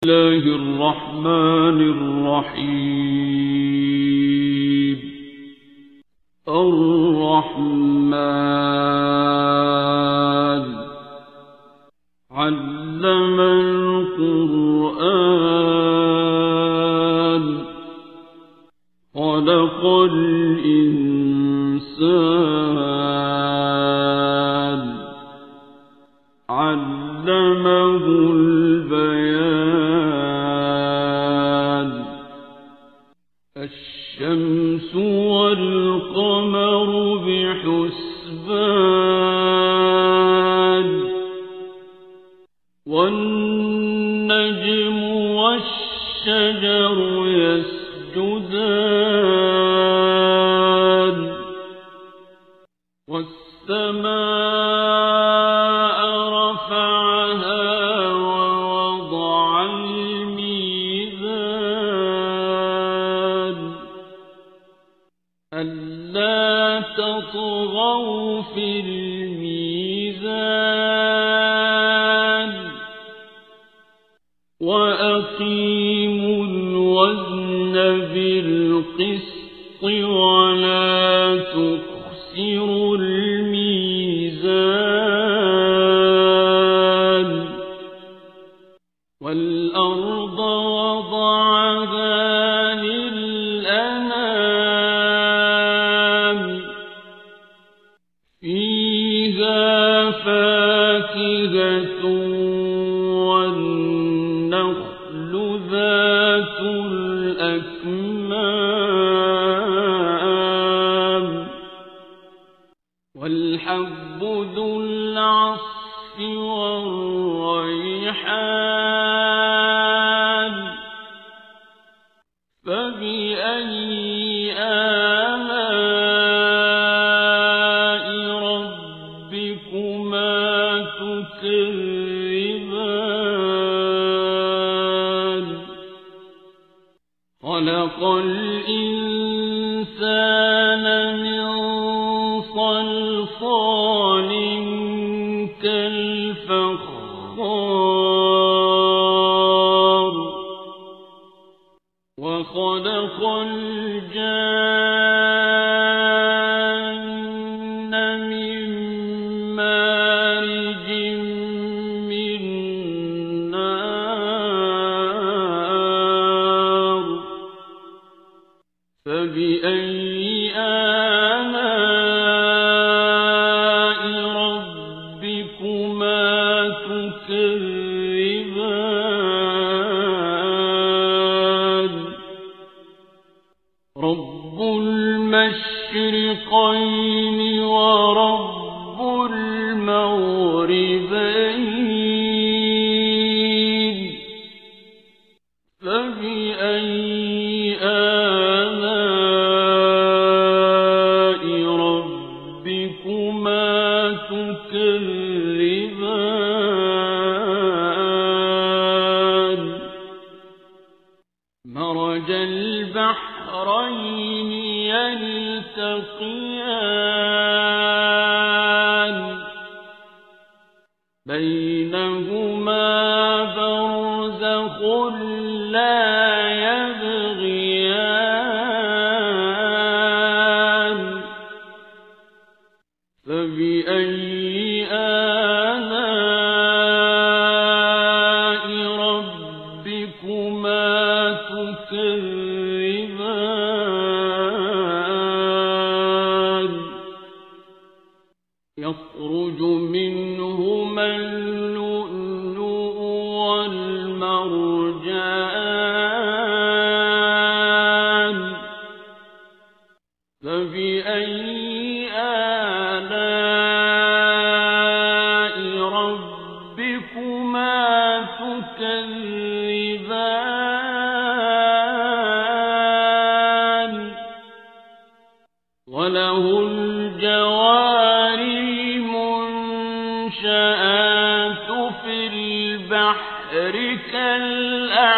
الله الرحمن الرحيم. الرحمن علم القرآن خلق الإنسان علمه البيان. الشمس والقمر بحسبان والنجم والشجر يسجدان والسماء رفعها ووضع الميزان ألا تطغوا في الميزان وأقيموا الوزن بالقسط ولا تخسروا الميزان. والأرض وضعها للأنام فيها فاكهة والنخل ذات الأكمام والحب ذو العصف والريحان. فبأي آلاء ربكما تكذبان. خلق الإنسان من صلصال كالفخار وخلق الجان من مارج من نار. فبأي آلاء ربكما تكذبان. رب المشرقين ورب المغربين. فبأي آلاء ربكما تكذبان. مرج البحرين يلتقيان بينهما برزخ لا يبغيان. فبأي آلاء ربكما تكذبان. يخرج منهما اللؤلؤ والمرجان. فبأي آلاء ربكما تكذبان. وله الجوار المنشآت في البحر كالأعلام.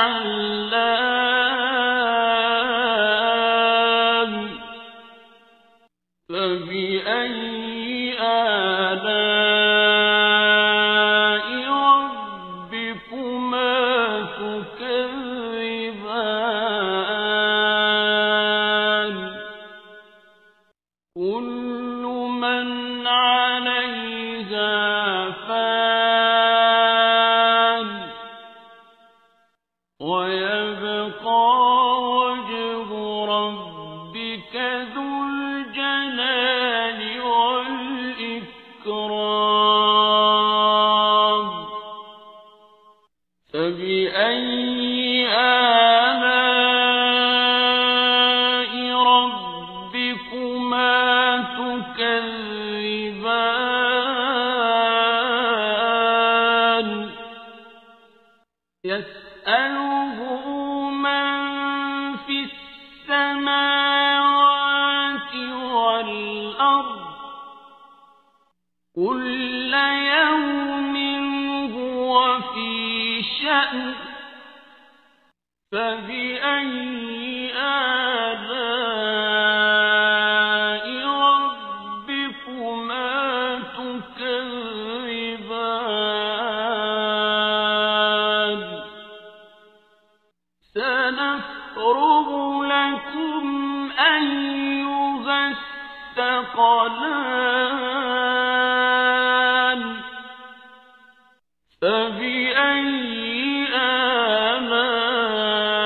فبأي آلاء ربكما تكذبان. ويبقى وجه ربك ذو الجلال والإكرام فبأي آلاء ربكما تكذبان يسأله من في السماوات والأرض كل يوم هو في شأن فبأي آلاء ربكما تكذبان سنفرغ لكم أيها الثقلان فبأي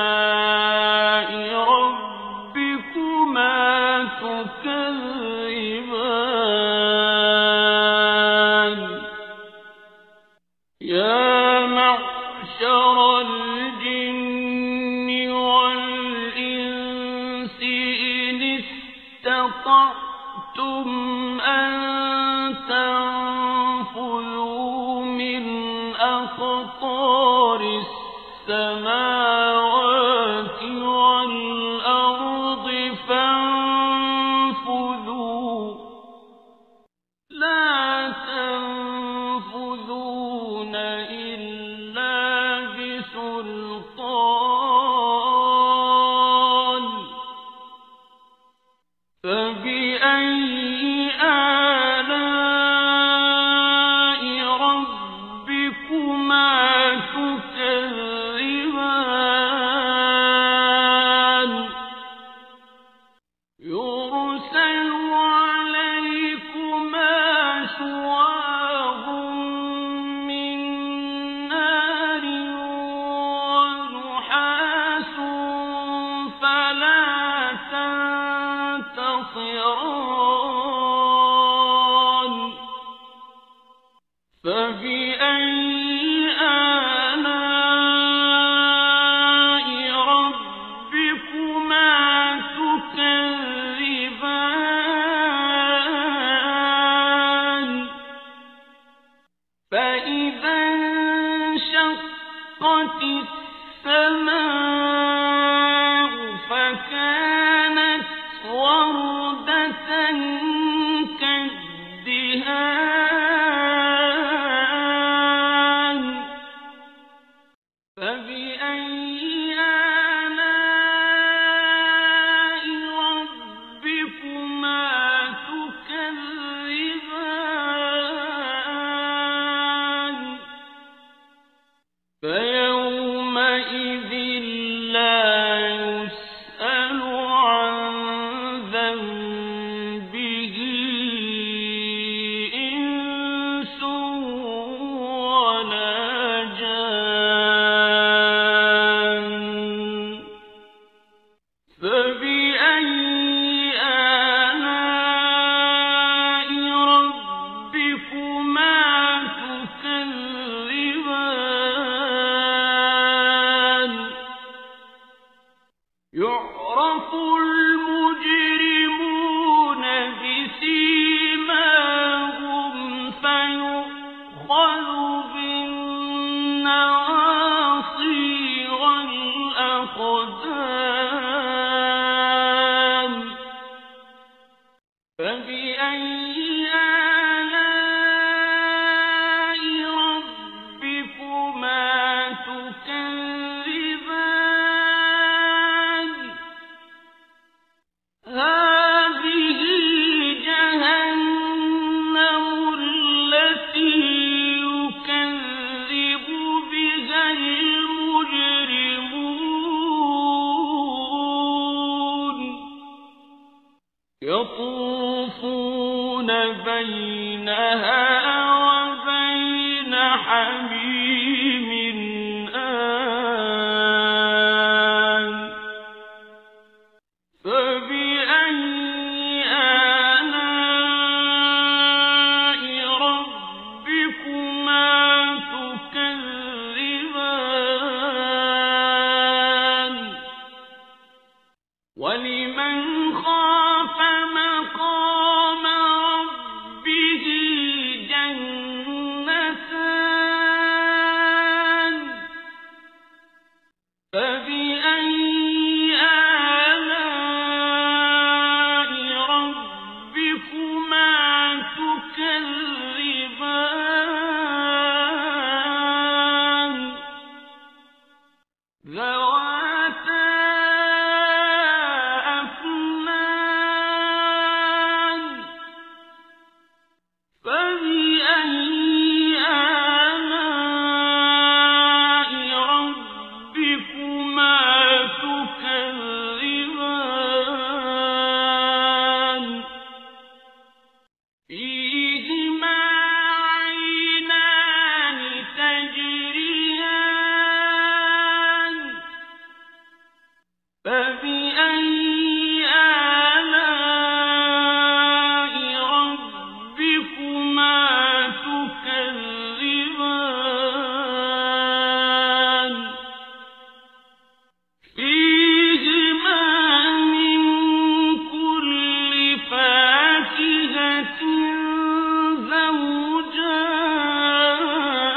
آلاء ربكما تكذبان يا معشر الجن والإنس إن استطعتم أن تنفذوا من أقطار السماوات والأرض فانفذوا لا تنفذون إلا بسلطان فبأي آلاء ربكما تكذبان يرسل عليكما شواظ من نار ونحاس فلا تنتصران فبأي آلاء ربكما تكذبان فإذا انشقت السماء فكانت وردة كالدهان فبأي آلاء ربكما تكذبان فيومئذ لا يسأل عن ذنبه إنس ولا جان فبأي آلاء ربكما تكذبان يعرف المجرمون بسيماهم فيؤخذ بالنواصي والأقدام فبأي آلاء ربكما تكذبان هذه جهنم التي يكذب بها المجرمون يطوفون بينها وبين حميم آن فبأي آلاء ربكما تكذبان ذواتا أفنان فبأي آلاء ربكما تكذبان فيهما عينان تجريان فبأي آلاء ربكما تكذبان فيهما من كل فاكهة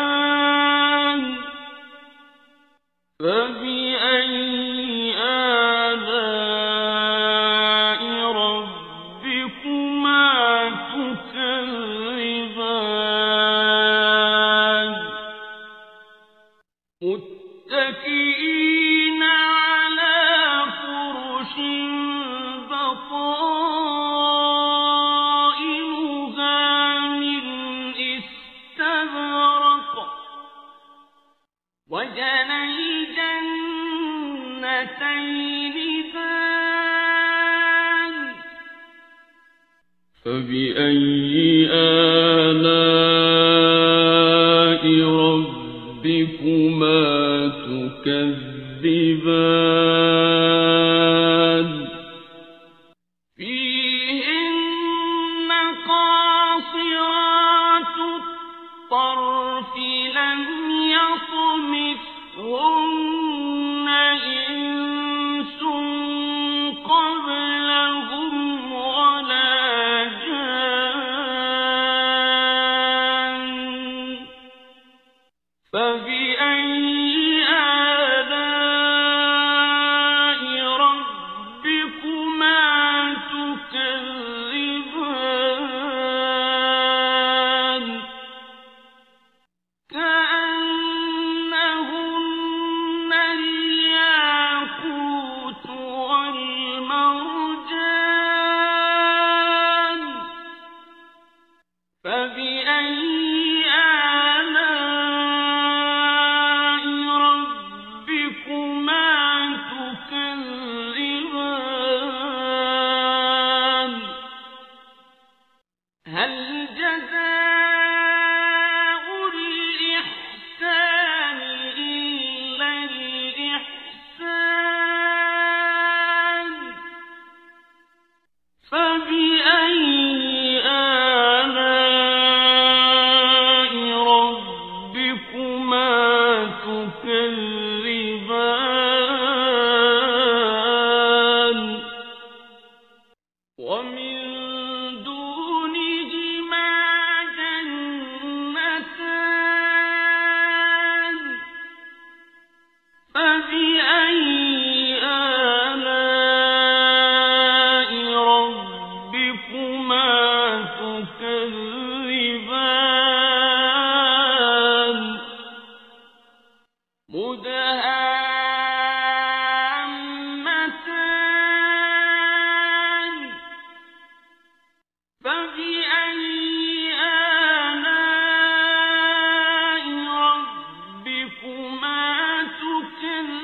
زوجان فبأي آلاء ربكما تكذبان متكئين على فرش بطائنها من استبرق وجنى الجنتين دان فبأي آلاء ربكما تكذبان فيهن قاصرات الطرف لم يطمثهن إنس قبلهم ولا جان فبأي آلاء ربكما تكذبان كأنهن الياقوت والمرجان فبأي آلاء ربكما تكذبان هل جزاء الإحسان إلا الإحسان فبأي آلاء ربكما تكذبان ومن دونهما جنتان فبأي آلاء ربكما تكذبان مدهامتان فبأي آلاء ربكما تكذبان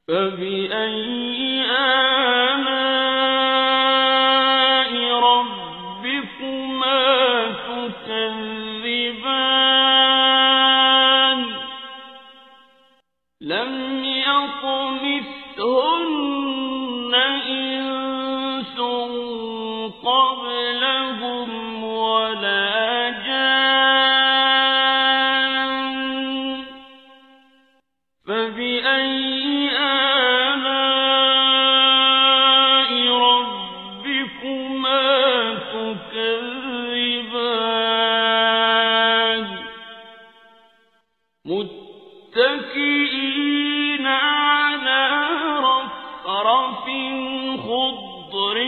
فبأي آلاء ربكما تكذبان لم يطمثهن إنس قبلهم ولا جان فبأي آلاء ربكما تكذبان متكئين على رفرف خضر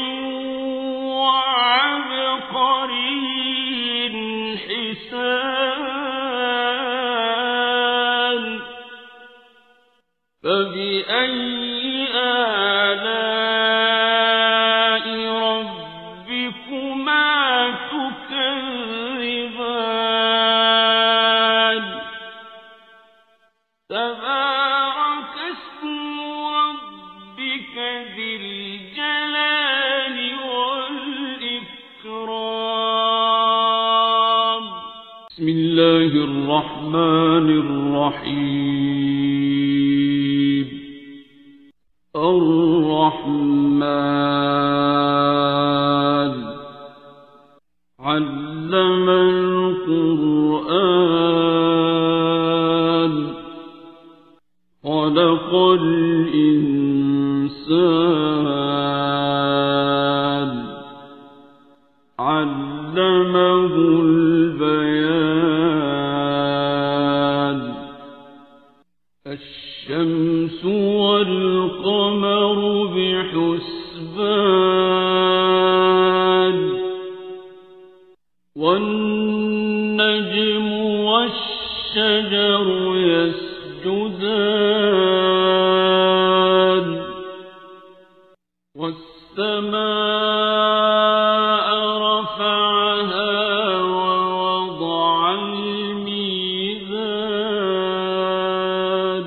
وعبقري حسان فبأي آلاء ربكما تكذبان تبارك اسم ربك ذي الجلال والإكرام بسم الله الرحمن الرحيم الرحمن علم القرآن خلق الإنسان علمه البيان الشمس والقمر بحسبان والنجم والشجر يسجدان والسماء رفعها ووضع الميزان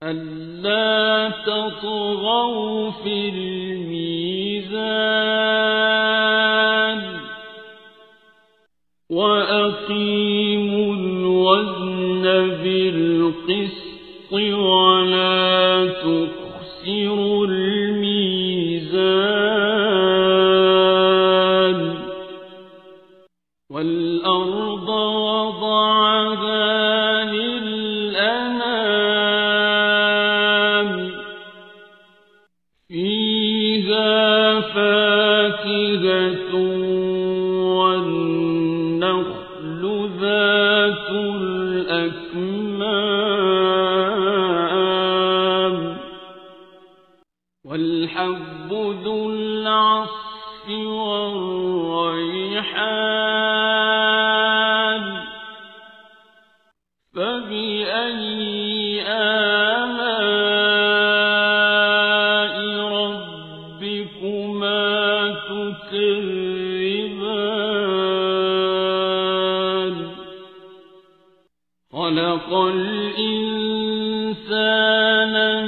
ألا تطغوا في الميزان وأقيموا الوزن بالقسط ولا تخسروا الميزان والأرض وضعها للأنام فيها فاكهة والنخل ذات الأكمام والحب ذو العصف والريحان فبأي آلاء ربكما تكذبان خلق الإنسان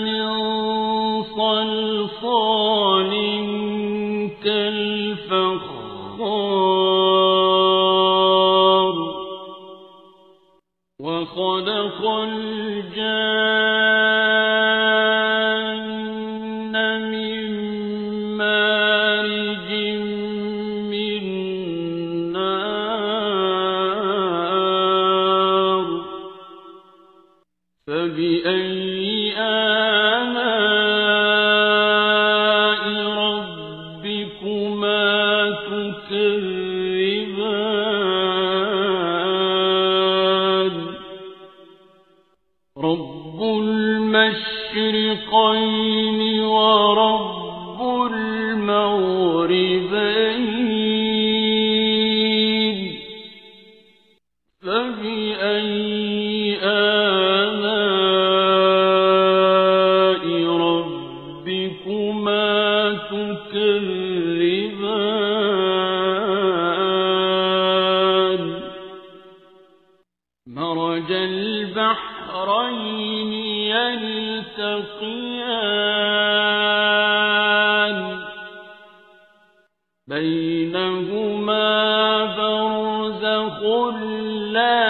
من صلصال كالفخار وخلق الجان من مارج من نار فبأي آلاء ربكما تكذبان رب المشرقين ورب المغربين فبأي آلاء ربكما تكذبان مرج البحرين يلتقيان يلتقيان بينهما برزخ لا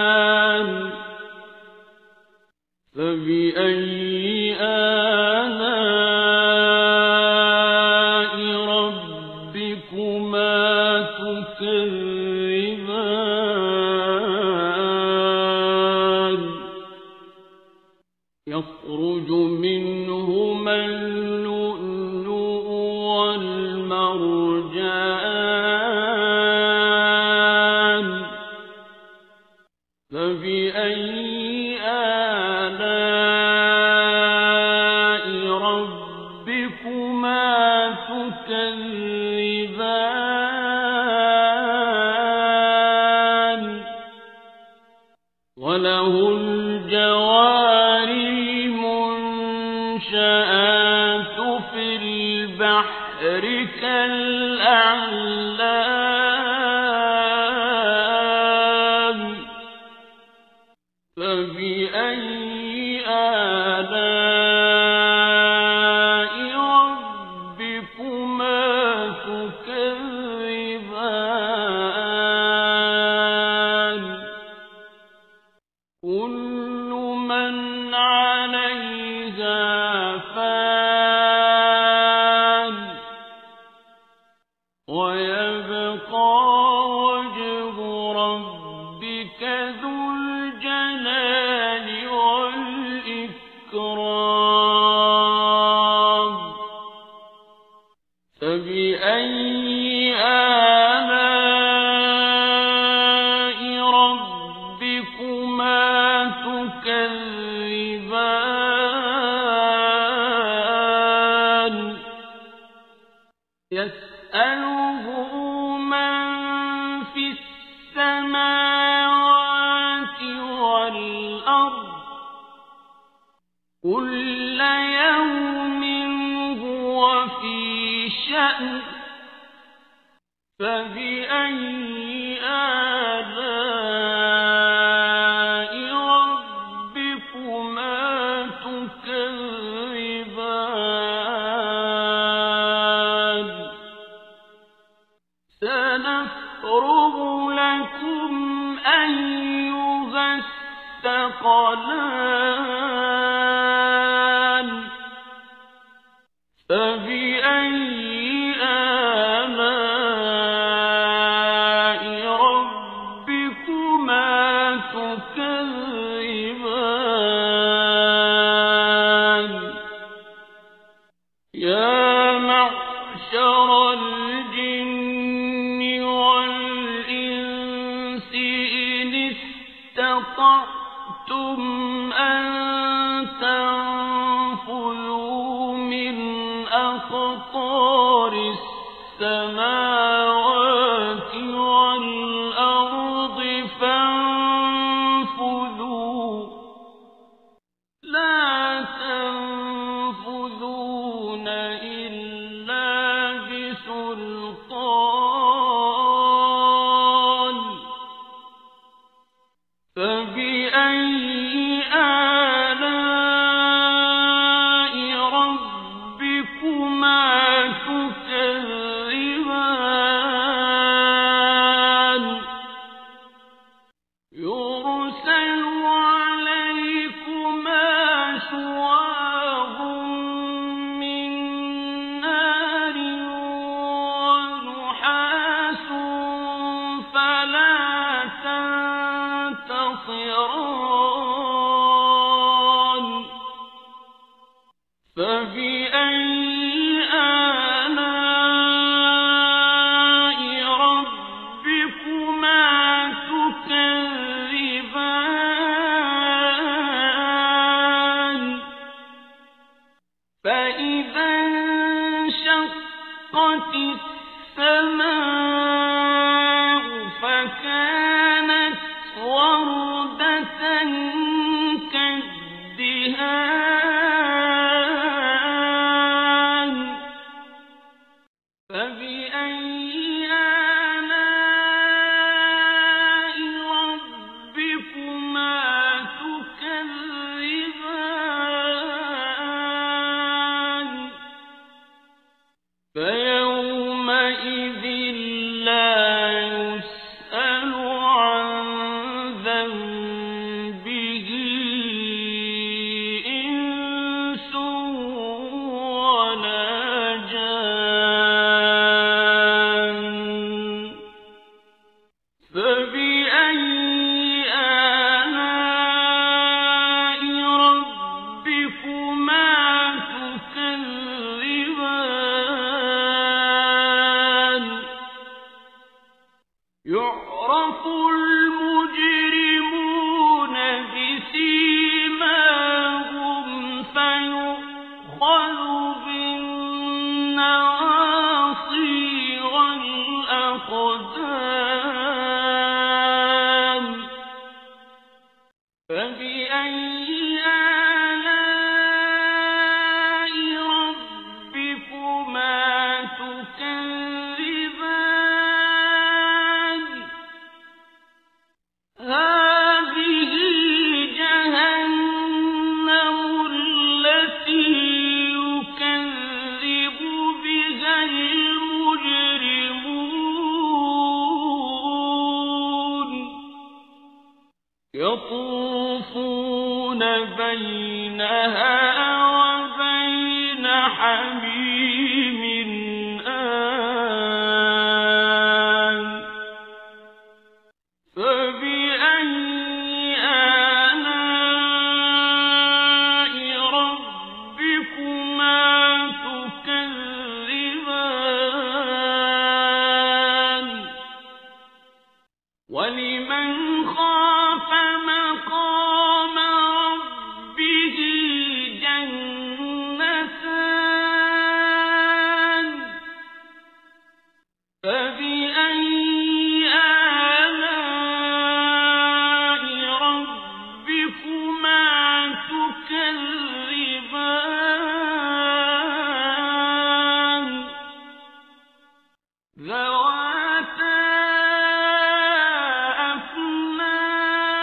يبغيان فبأي آلاء ربكما تكذبان يخرج منهما اللؤلؤ والمرجان فبأي آلاء ربكما تكذبان وله الجوار المنشآت في البحر كالأعلام فبأي آلاء ربكما تكذبان كل من عليها فان ويبقى وجه ربك ذو الجلال والإكرام فبأي آلاء ربكما تكذبان يسأله من في السماوات والأرض كل يوم هو في شأن فبأي آلاء ربكما تكذبان سنفرغ لكم أيها الثقلان فبأي آلاء ربكما تكذبان يا معشر الجن والإنس إن استطعتم أن تنفذوا من أقطار السماوات والأرض فانفذوا لا تنفذون إلا بسلطان فبأي آلاء ربكما تكذبان يرسل عليكما شواظ من نار ونحاس فلا تنتصران فبأي آلاء ربكما تكذبان فإذا انشقت السماء فكانت وردة كالدهان فبأي آلاء ربكما فبأي آلاء ربكما تكذبان هذه جهنم التي يكذب بها المجرمون يطوفون بينها وبين حميم آن فبأي آلاء ربكما تكذبان ولمن خاف مقام ربه جنتان فبأي آلاء ربكما تكذبان ذواتا أفنان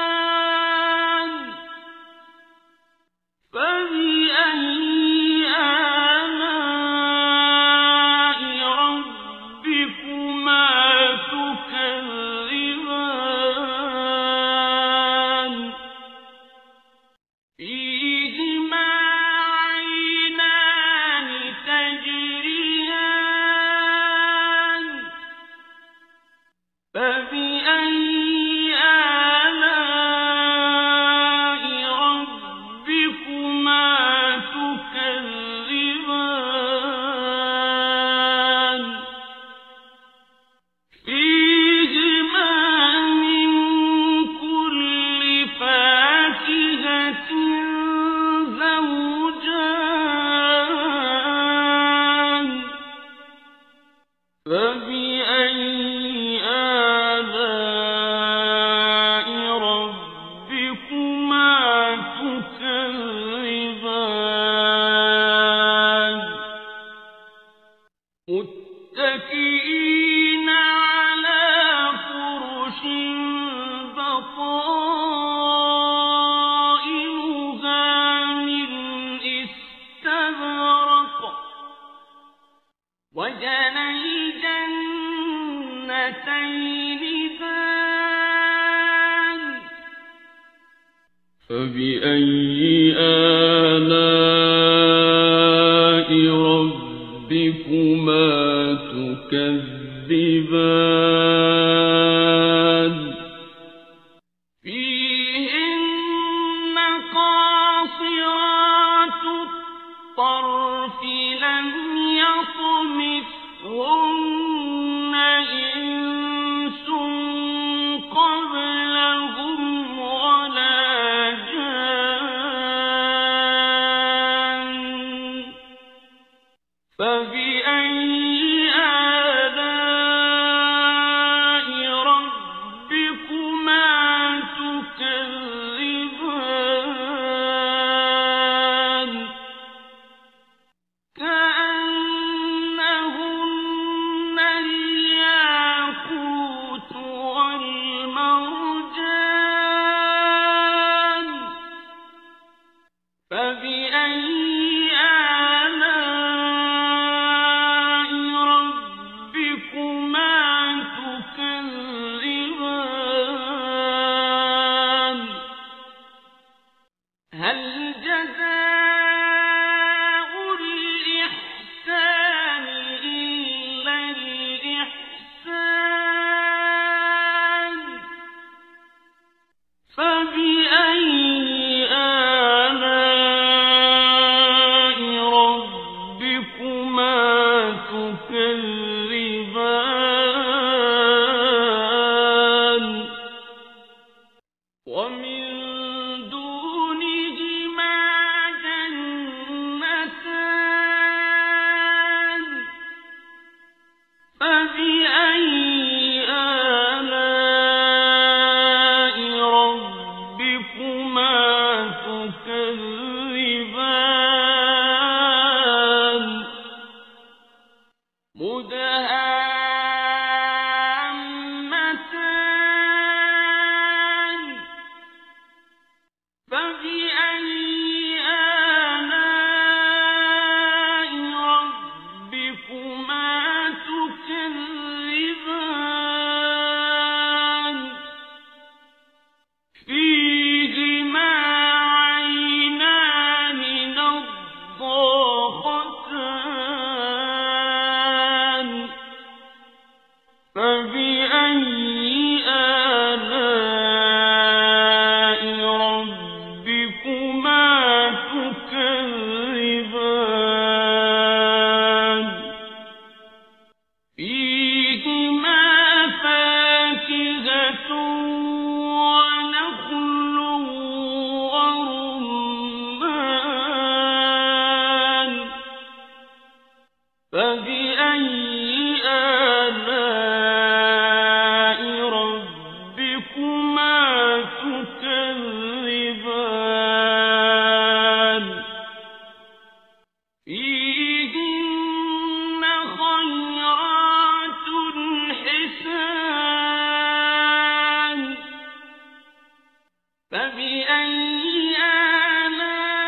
فبأي آلاء ربكما تكذبان فيهما عينان تجريان فبأي آلاء ربكما تكذبان فيهما من كل فاكهة زوجان فبأي آلاء ربكما تكذبان متكئين على فرش بطائنها من استبرق وجنى الجنتين دان فبأي آلاء ربكما تكذبان فيهن قاصرات الطرف لم يطمثهن إنس قبلهم ولا جان فبأي آلاء ربكما تكذبان كأنهن الياقوت والمرجان فبأي آلاء ربكما تكذبان هل جزاء الإحسان إلا الإحسان فبأي آلاء ربكما تكذبان ومن دونهما جنتان فبأي آلاء ربكما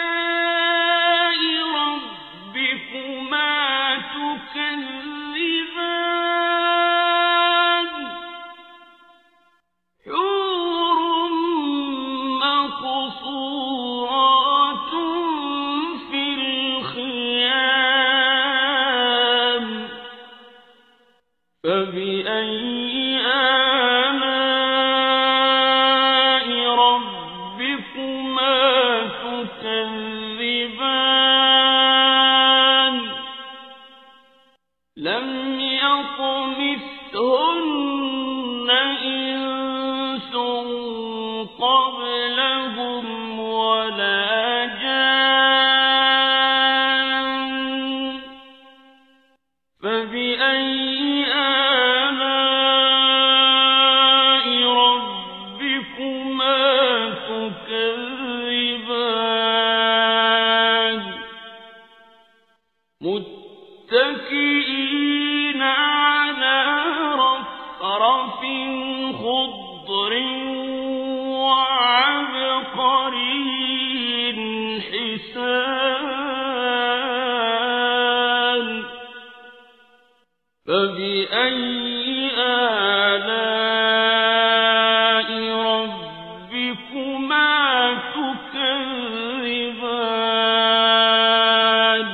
آلاء ربكما تكذبان حور مقصورات في الخيام فبأي آلاء ربكما تكذبان لم يطمثهن إنس قبلهم ولا جان فبأي آلاء ربكما تكذبان متكئين على رفرف خضر وعبقري حسان فبأي آلاء ربكما تكذبان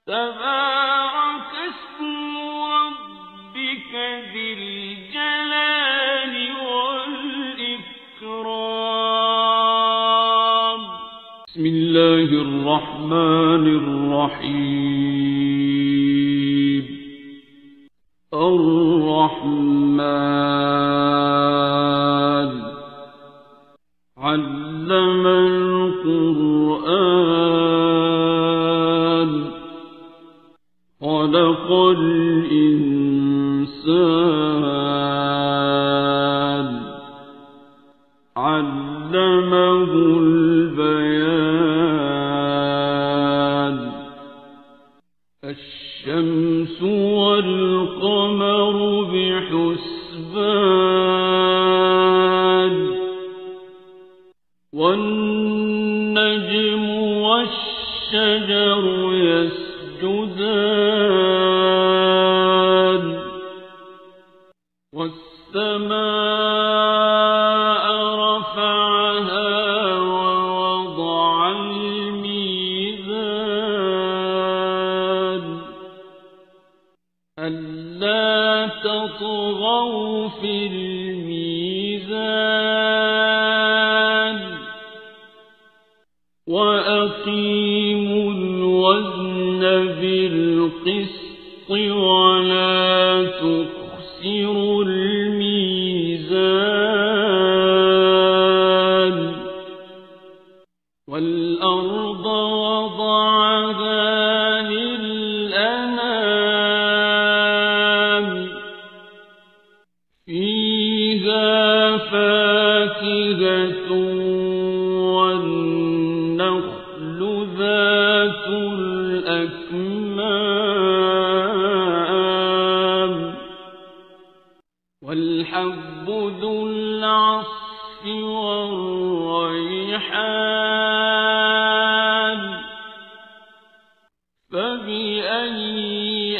تبارك اسم ربك ذي الجلال والإكرام بسم الله الرحمن الرحيم الرحمن علم القرآن خلق الإنسان علمه البيان الشمس والقمر بحسبان والنجم والشجر يسجدان والسماء رفعها ووضع الميزان ألا تطغوا في الميزان وأقيموا الوزن بالقسط ولا تخسروا الميزان والأرض وضعها للأنام فيها فاكهة والنخل ذات الأكمام والحب ذو العصف والريحان فبأي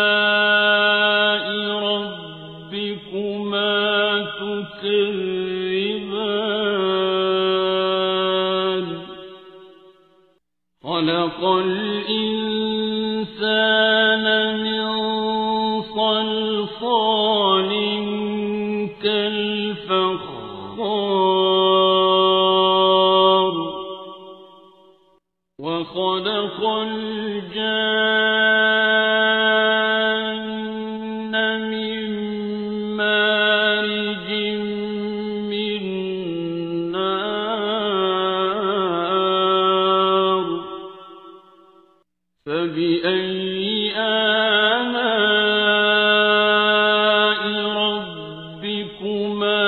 آلاء ربكما تكذبان خلق الإنسان من صلصال كالفخار وخلق الجان من مارج من نار فبأي آلاء ربكما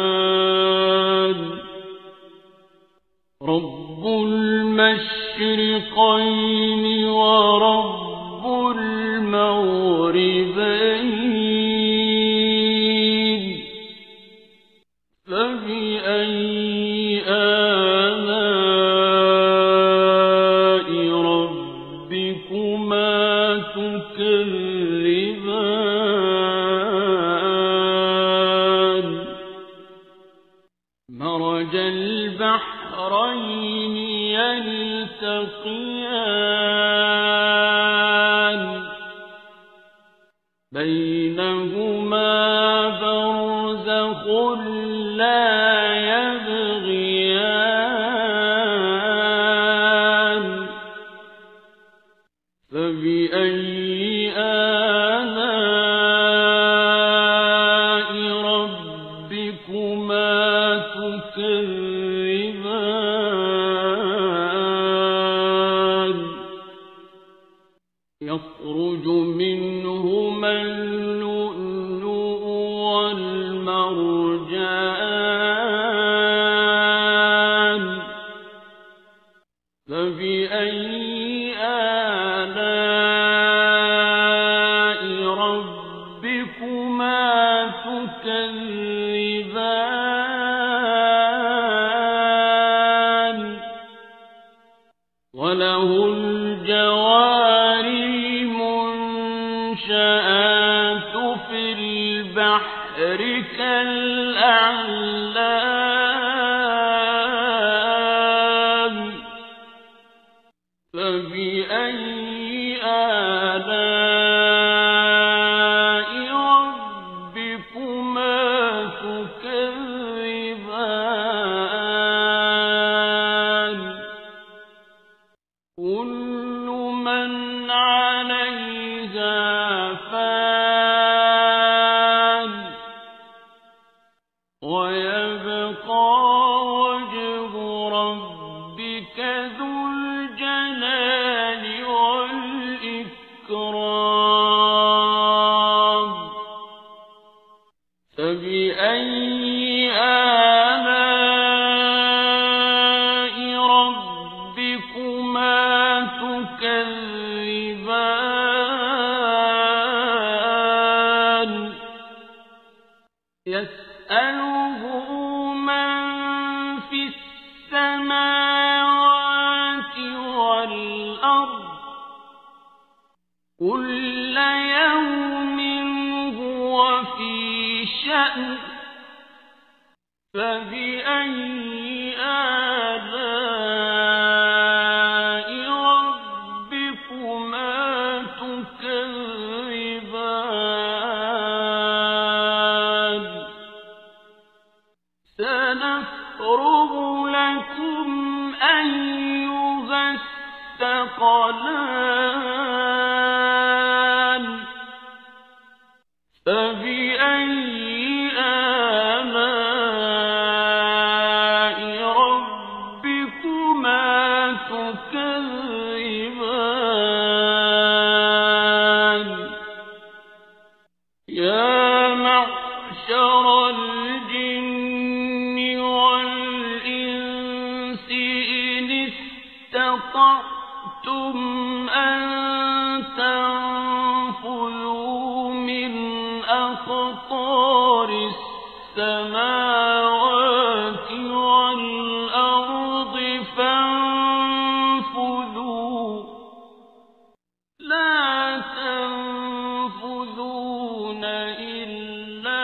تكذبان رب المشرقين ورب المغربين البحرين يلتقيان بينهما برزخ لا يبغيان فبأي آلاء ربكما تكذبان يخرج منهما اللؤلؤ والمرجان فبأي آلاء ربكما تكذبان وله الجوار المنشآت في البحر كالأعلام فبأي آلاء ربكما تكذبان كل من عليها فان ويبقى وجه ربك ذو الجلال والإكرام فبأي آلاء ربكما تكذبان يسأله من في السماوات والأرض كل يوم هو في شأن فبأي آلاء ربكما تكذبان سنفرغ لكم أيها الثقلان فبأي آلاء ربكما تكذبان يا معشر الجن والإنس إن استطعتم أن تنفذوا من أقطار السماوات والأرض فانفذوا لا تنفذون إلا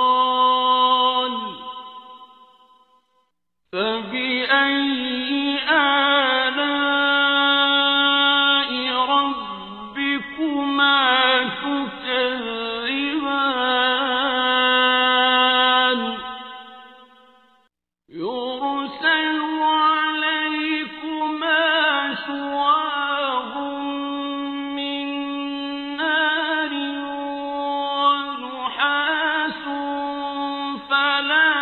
بسلطان فبأي آلاء ربكما تكذبان يرسل عليكما شواظ من نار ونحاس فلا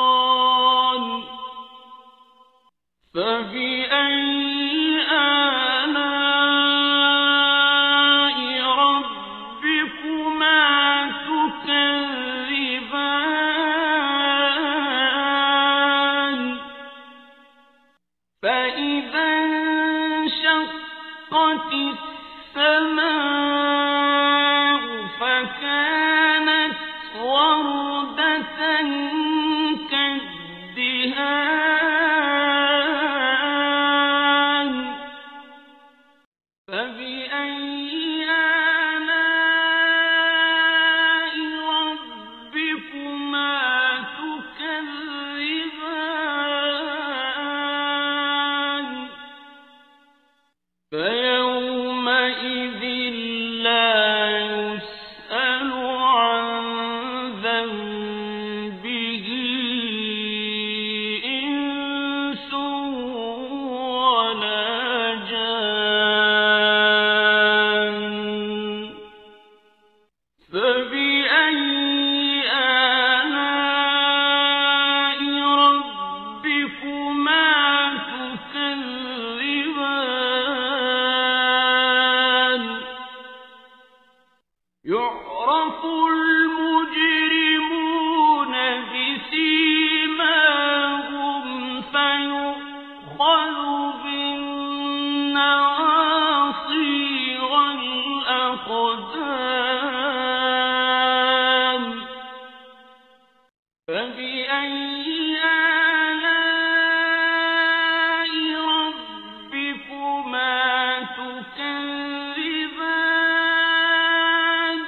تنتصران فبأي آلاء ربكما تكذبان فإذا انشقت السماء فكانت وردة كالدهان فبأي آلاء يومئذ لا يسأل عن ذنبه إنس ولا جان فبأي آلاء ربكما تكذبان يعرف المجرمون بسيماهم فيؤخذ بالنواصي والأقدام فبأي آلاء ربكما تكذبان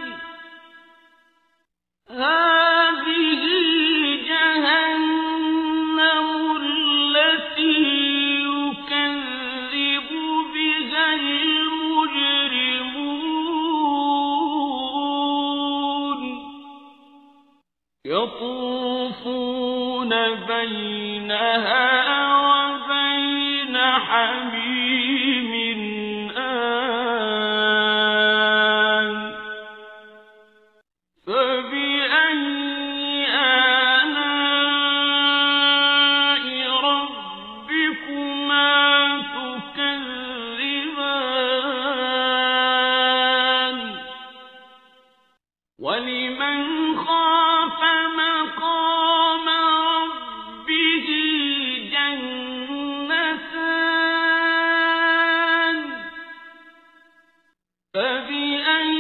هذه جهنم التي يكذب بها المجرمون يطوفون بينها وبين حميم آن فبأي آلاء ربكما تكذبان ولمن خاف مقام ربه جنتان فبأي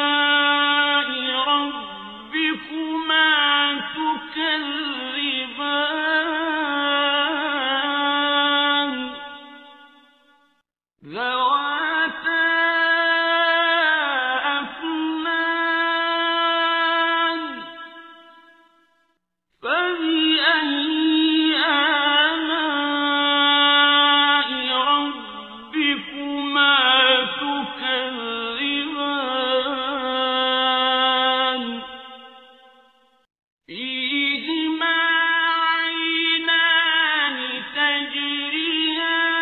آلاء ربكما تكذبان ذواتا أفنان فبأي آلاء ربكما تكذبان فيهما عينان تجريان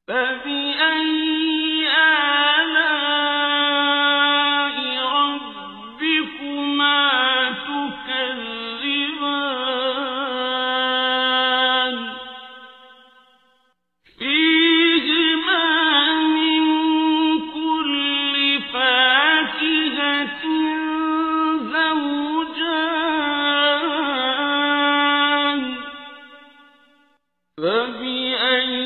فبأي آلاء ربكما تكذبان فيهما من كل فاكهة زوجان فبأي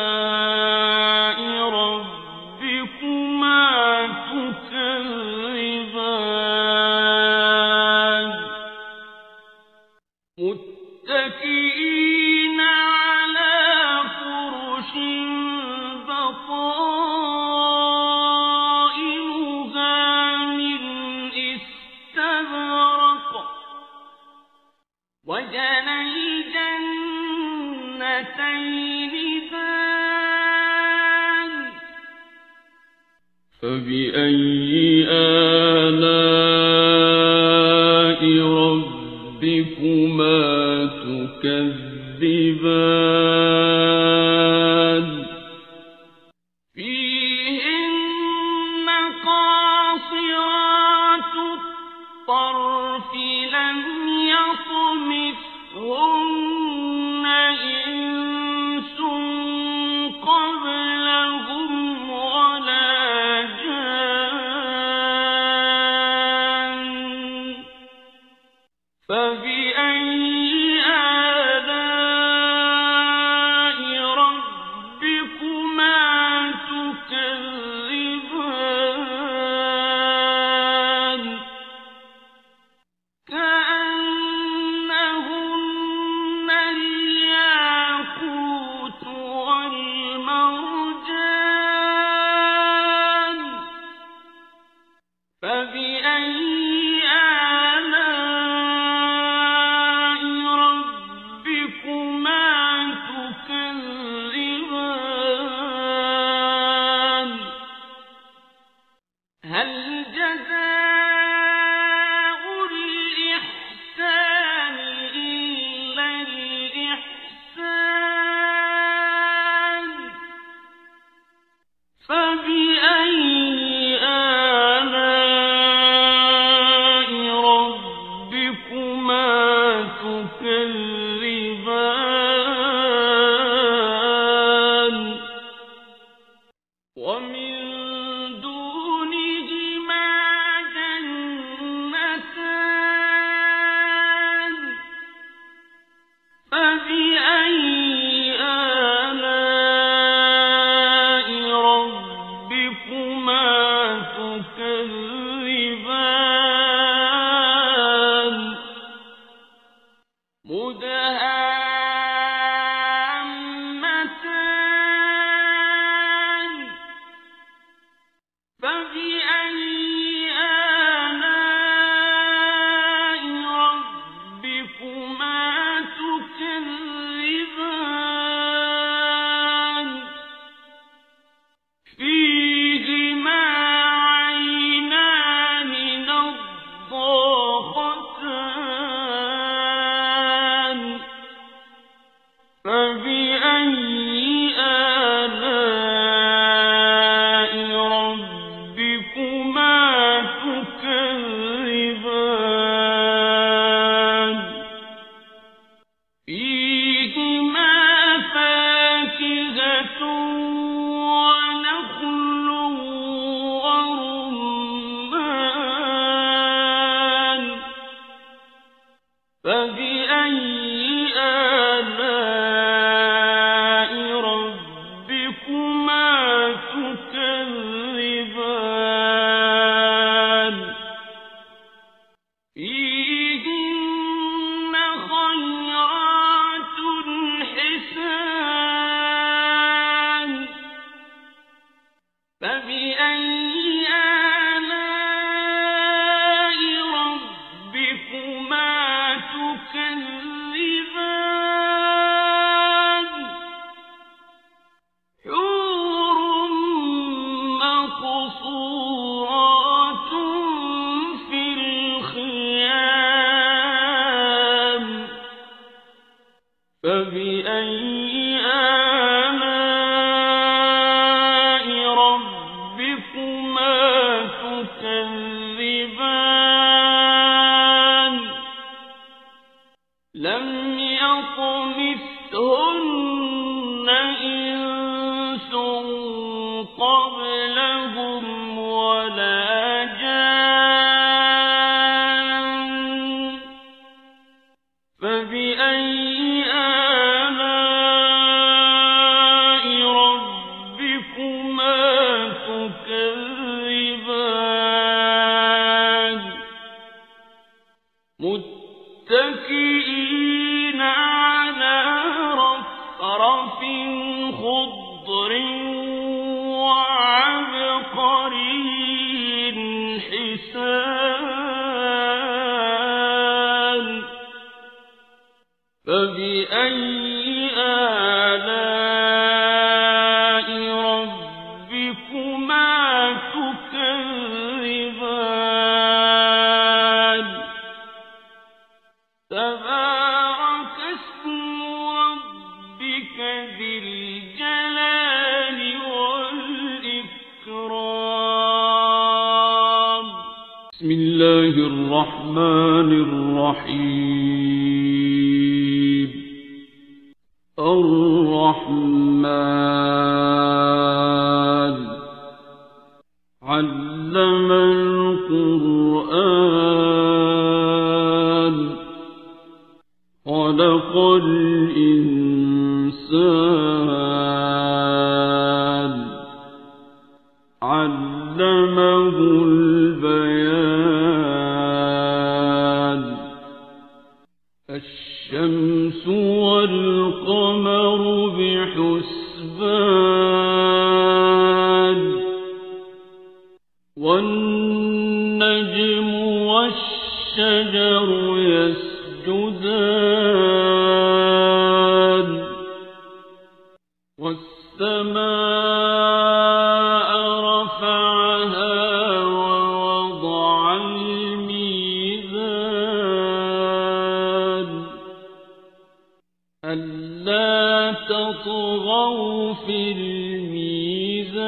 آلاء ربكما تكذبان متكئين على فرش بطائنها من استبرق وجنى الجنتين دان فبأي آلاء ربكما تكذبان فيهن قاصرات الطرف لم يطمثهن إنس قبلهم ولا جان فبأي آلاء ربكما تكذبان كأنهن الياقوت والمرجان فبأي آلاء فبأي آلاء ربكما تكذبان فيهن خيرات حسان فبأي آلاء ربكما تكذبان حور مقصورات في الخيام فبأي آلاء ربكما تكذبان لم يطمثهن إنس قبلهم ولا جان فبأي آلاء ربكما تكذبان متكئين على رفرف خضر وعبقري حسان فبأي آلاء ربكما تكذبان تبارك اسم ربك ذي الجلال والإكرام بسم الله الرحمن الرحيم الرحمن علم القرآن خلق الإنسان علمه البيان الشمس والقمر بحسبان والنجم والشجر يسجدان والسماء رفعها ووضع الميزان ألا تطغوا في الميزان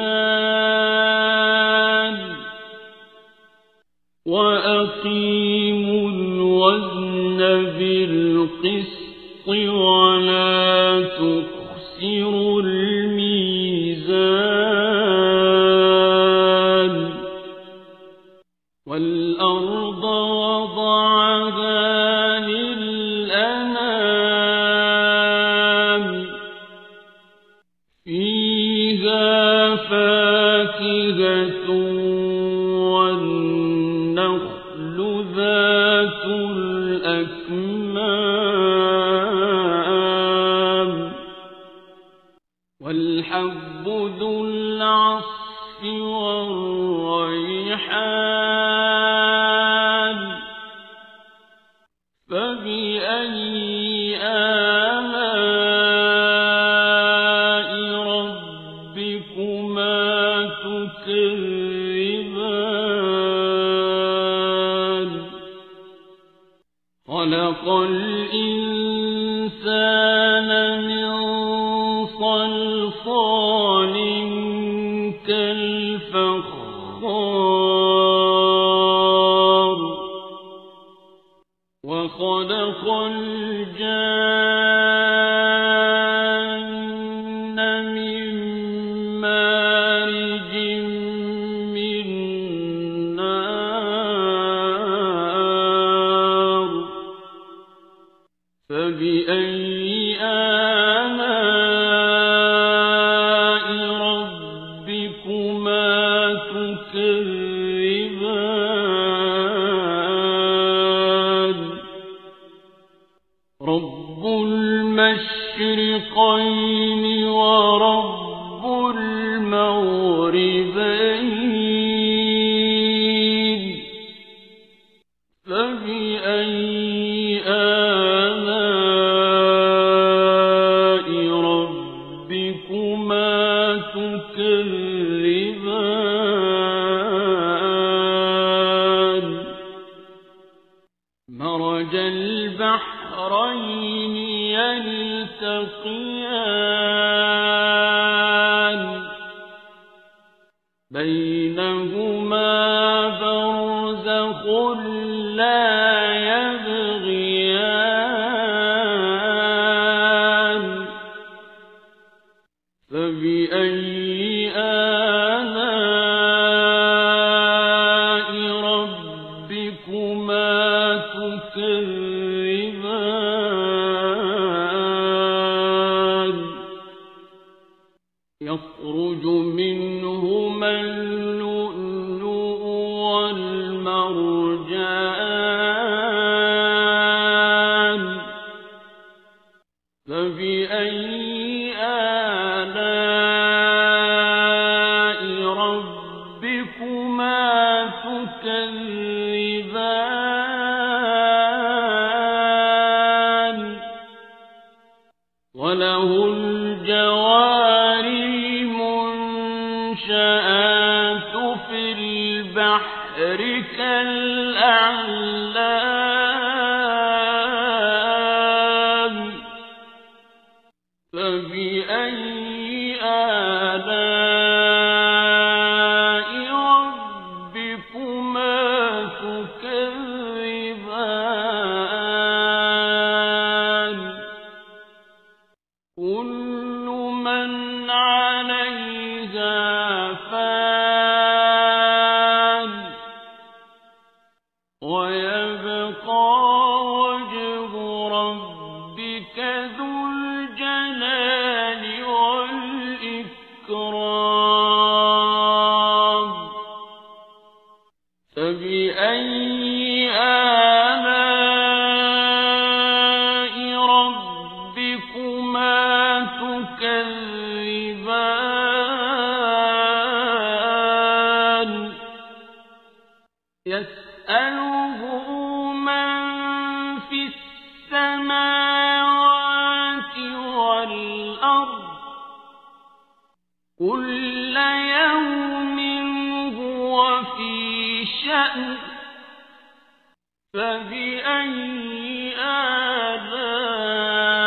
وأقيموا الوزن بالقسط ولا تخسروا الميزان والأرض وضعها للأنام فيها فاكهة والنخل ذات الأكمام والحب ذو العصف والريحان فبأي آلاء ربكما تكذبان خلق الإنسان من صلصال كالفخار وخلق الجان من مارج من نار فبأي آلاء ربكما تكذبان رب المشرقين ورب المغربين فبأي آلاء ربكما تكذبان مرج البحرين يلتقيان بينهما برزخ لا يبغيان فبأي آلاء ربكما تكذبان يخرج منهما اللؤلؤ والمرجان فبأي آلاء ربكما تكذبان وله الجوار المنشآت في البحر كالأعلام فبأي آلاء ربكما تكذبان كل من عليها فان ويبقى وجه ربك ذو الجلال والإكرام فبأي آلاء ربكما تكذبان يسأله من في السماوات والأرض كل يوم هو في شأن فبأي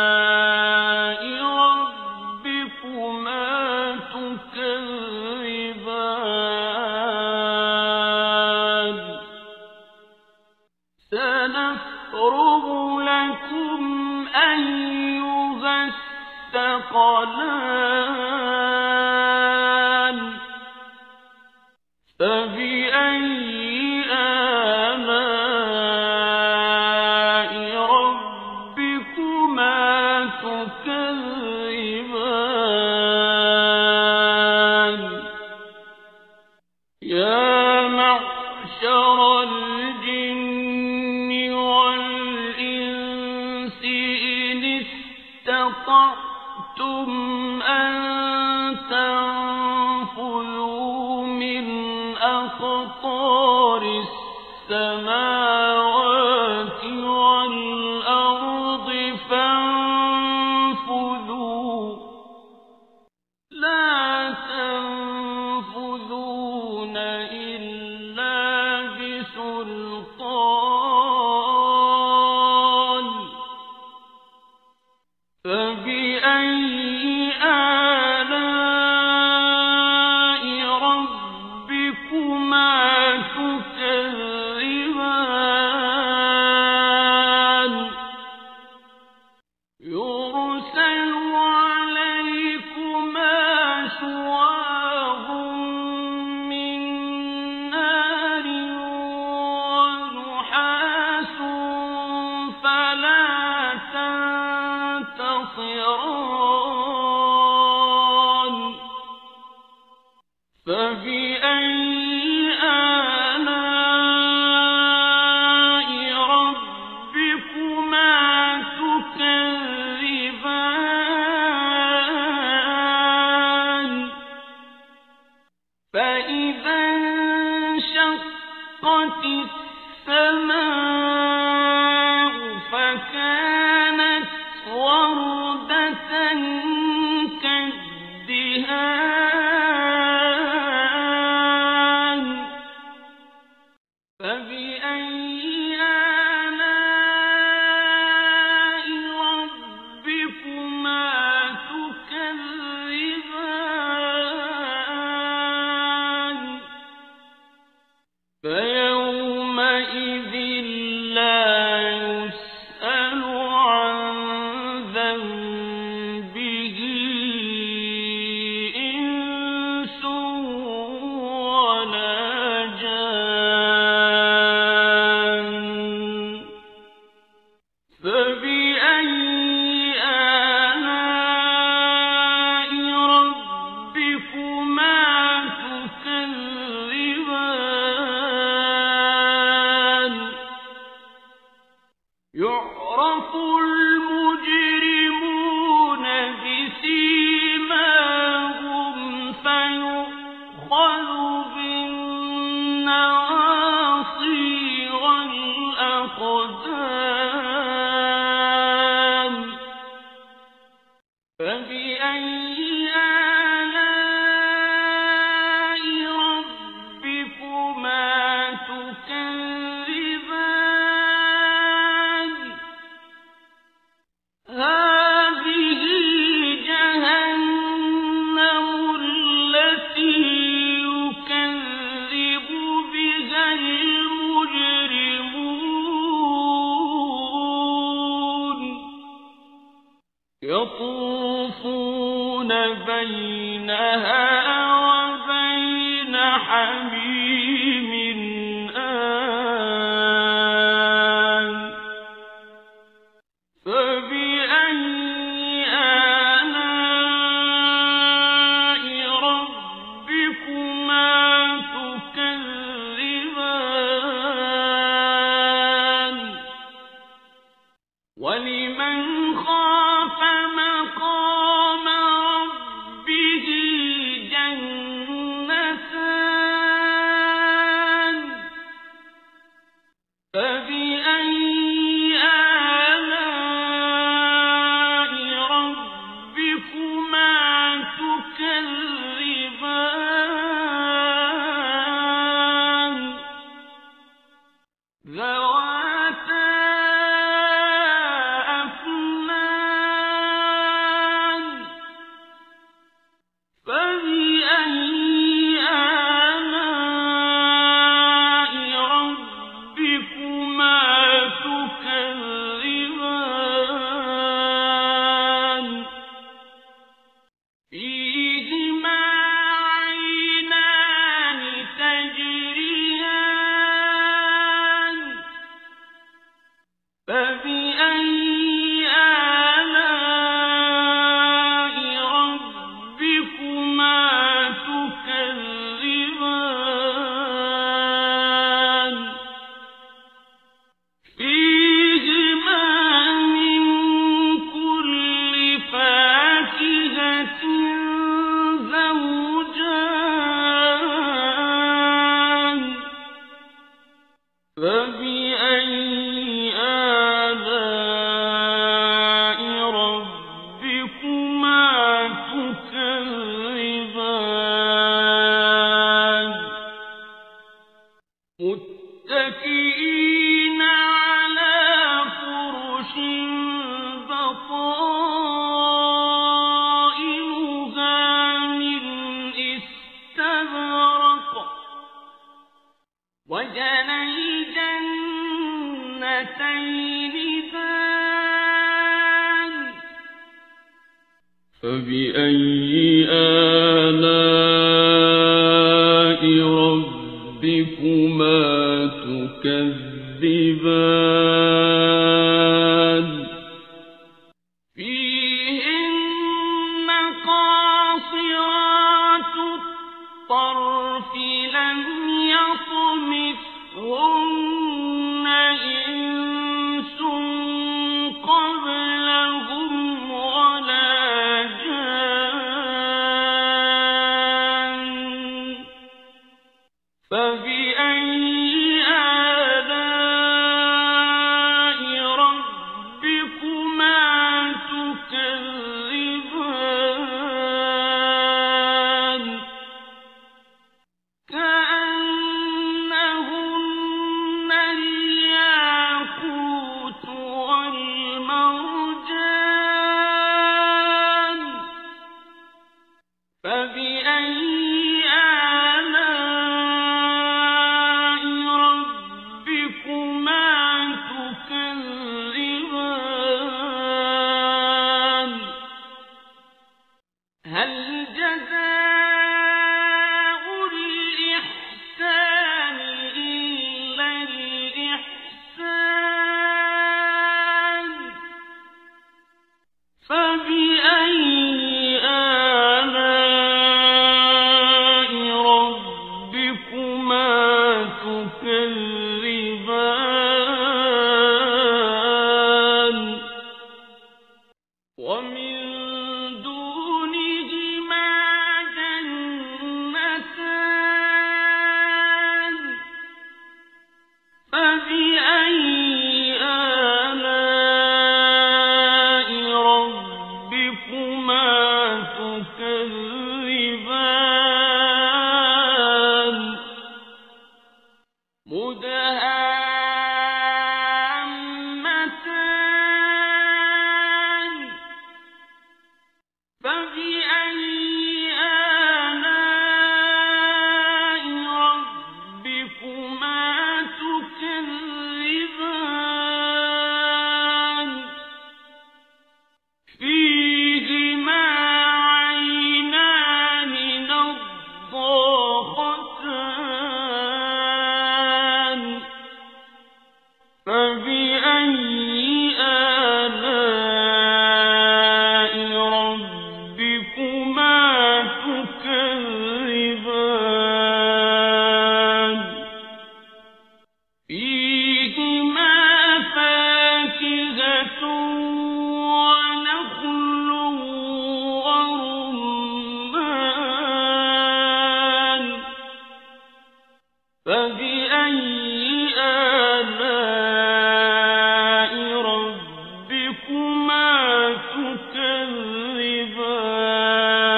آلاء ربكما تكذبان سنفرغ لكم أيها الثقلان فبأي آلاء ربكما تكذبان يا معشر الجن والإنس إن استطعتم أن تنفذوا من أقطار السماوات والأرض فانفذوا لا تنفذون إلا بسلطان فبأي آلاء ربكما تكذبان يرسل عليكما شواظ من نار ونحاس فلا ينتصران فبأي آلاء ربكما تكذبان فإذا انشقت السماء فكانت وردة كالدهان فبأي آلاء ربكما تكذبان فيومئذ لا يسأل عن ذنبه إنس ولا جان فبأي آلاء ربكما تكذبان يعرف المجرمون بسيماهم فيؤخذ بالنواصي والأقدام فبأي آلاء ربكما تكذبان هذه جهنم التي يكذب بها المجرمون يطوفون بينها وبين حميم آن فبأي آلاء ربكما تكذبان ولمن خاف مقام ربه جنتان فبأي آلاء ربكما تكذبان ذواتا أفنان فبأي آلاء ربكما تكذبان فيهما عينان تجريان فبأي آلاء ربكما تكذبان فيهما من كل فاكهة زوجان فبأي آلاء ربكما تكذبان متكئين على فرش بطائنها من استبرق وجنى الجنتين دان فبأي آلاء ربكما تكذبان فيه ومن دونهما جنتان فبأي آلاء ربكما تكذبان مدهامتان فبأي آلاء ربكما تكذبان فيهما عينان نضاختان فبأي آلاء ربكما تكذبان فيهما فاكهة ونخل ورمان فبأي آلاء ربكما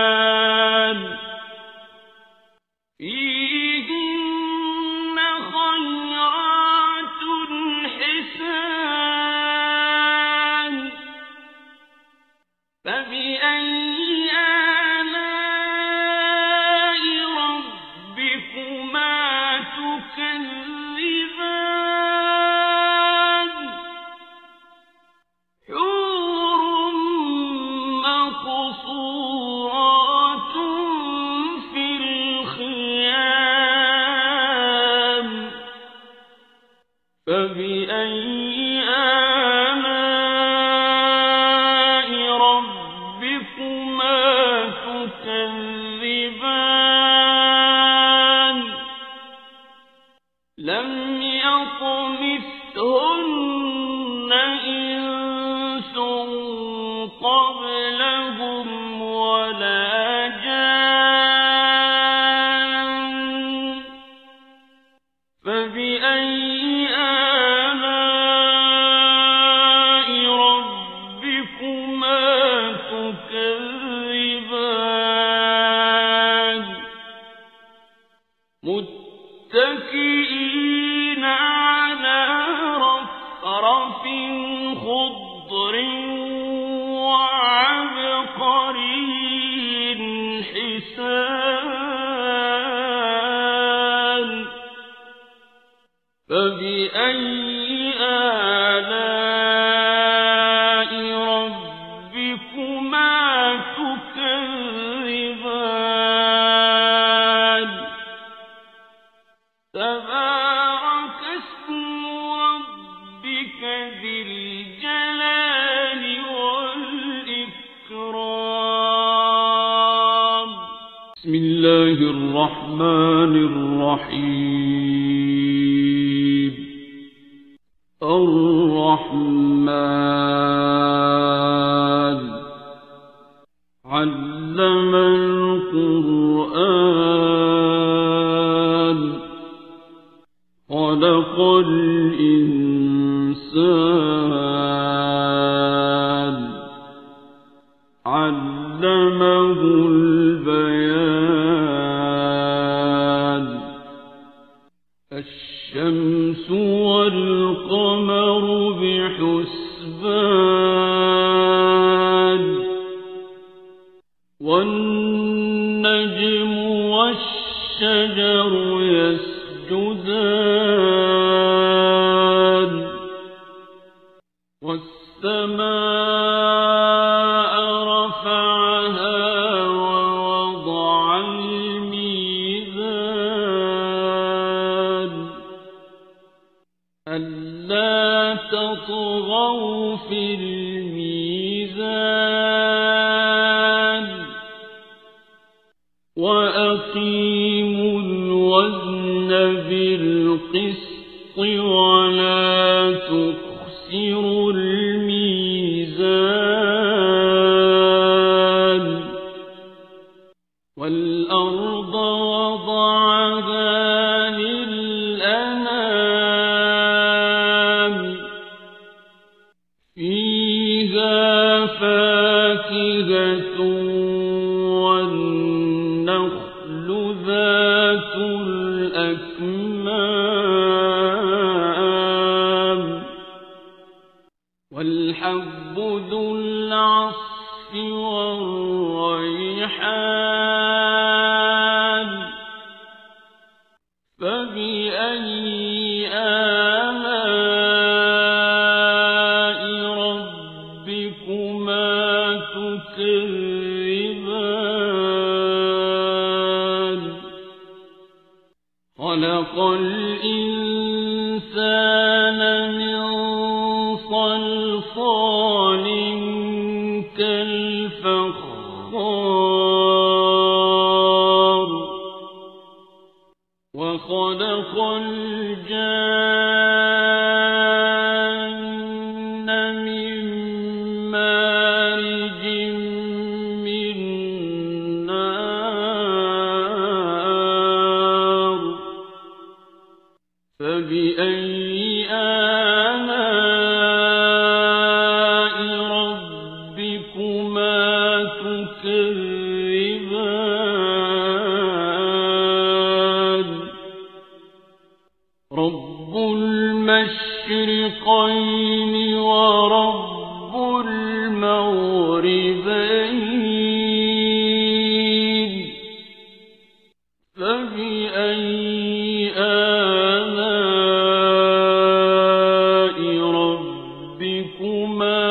تكذبان فيهن خيرات حسان فبأي آلاء ربكما تكذبان حور مقصورات في الخيام فبأي آلاء ربكما تكذبان لم يطمثهن إنس قبلهم ولا جان فبأي آلاء ربكما تكذبان متكئين على رفرف خضر وعبقري حسان فبأي آلاء ربكما تكذبان تبارك اسم ربك ذي الجلال والإكرام بسم الله الرحمن الرحيم الرحمن علم القرآن خلق الإنسان علمه البيان الشمس والقمر بحسبان والنجم والشجر يسجدان والسماء رفعها ووضع الميزان ألا تطغوا في الميزان وأقيموا الوزن بالقسط ولا تخسروا الميزان فيها فاكهة والنخل ذات الأكمام والحب ذو العصف والريحان فبأي آلاء ربكما تكذبان خلق الإنسان من صلصال كالفخار وخلق الجان من مارج من نار فبأي آلاء ربكما تكذبان رب المشرقين ورب المغربين فبأي آلاء ربكما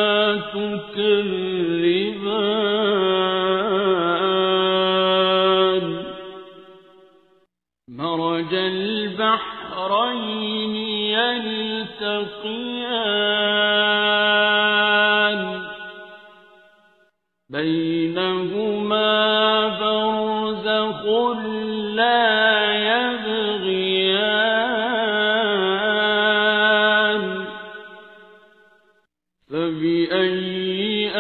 تكذبان مرج البحرين يلتقيان بينهما برزخ لا يبغيان فبأي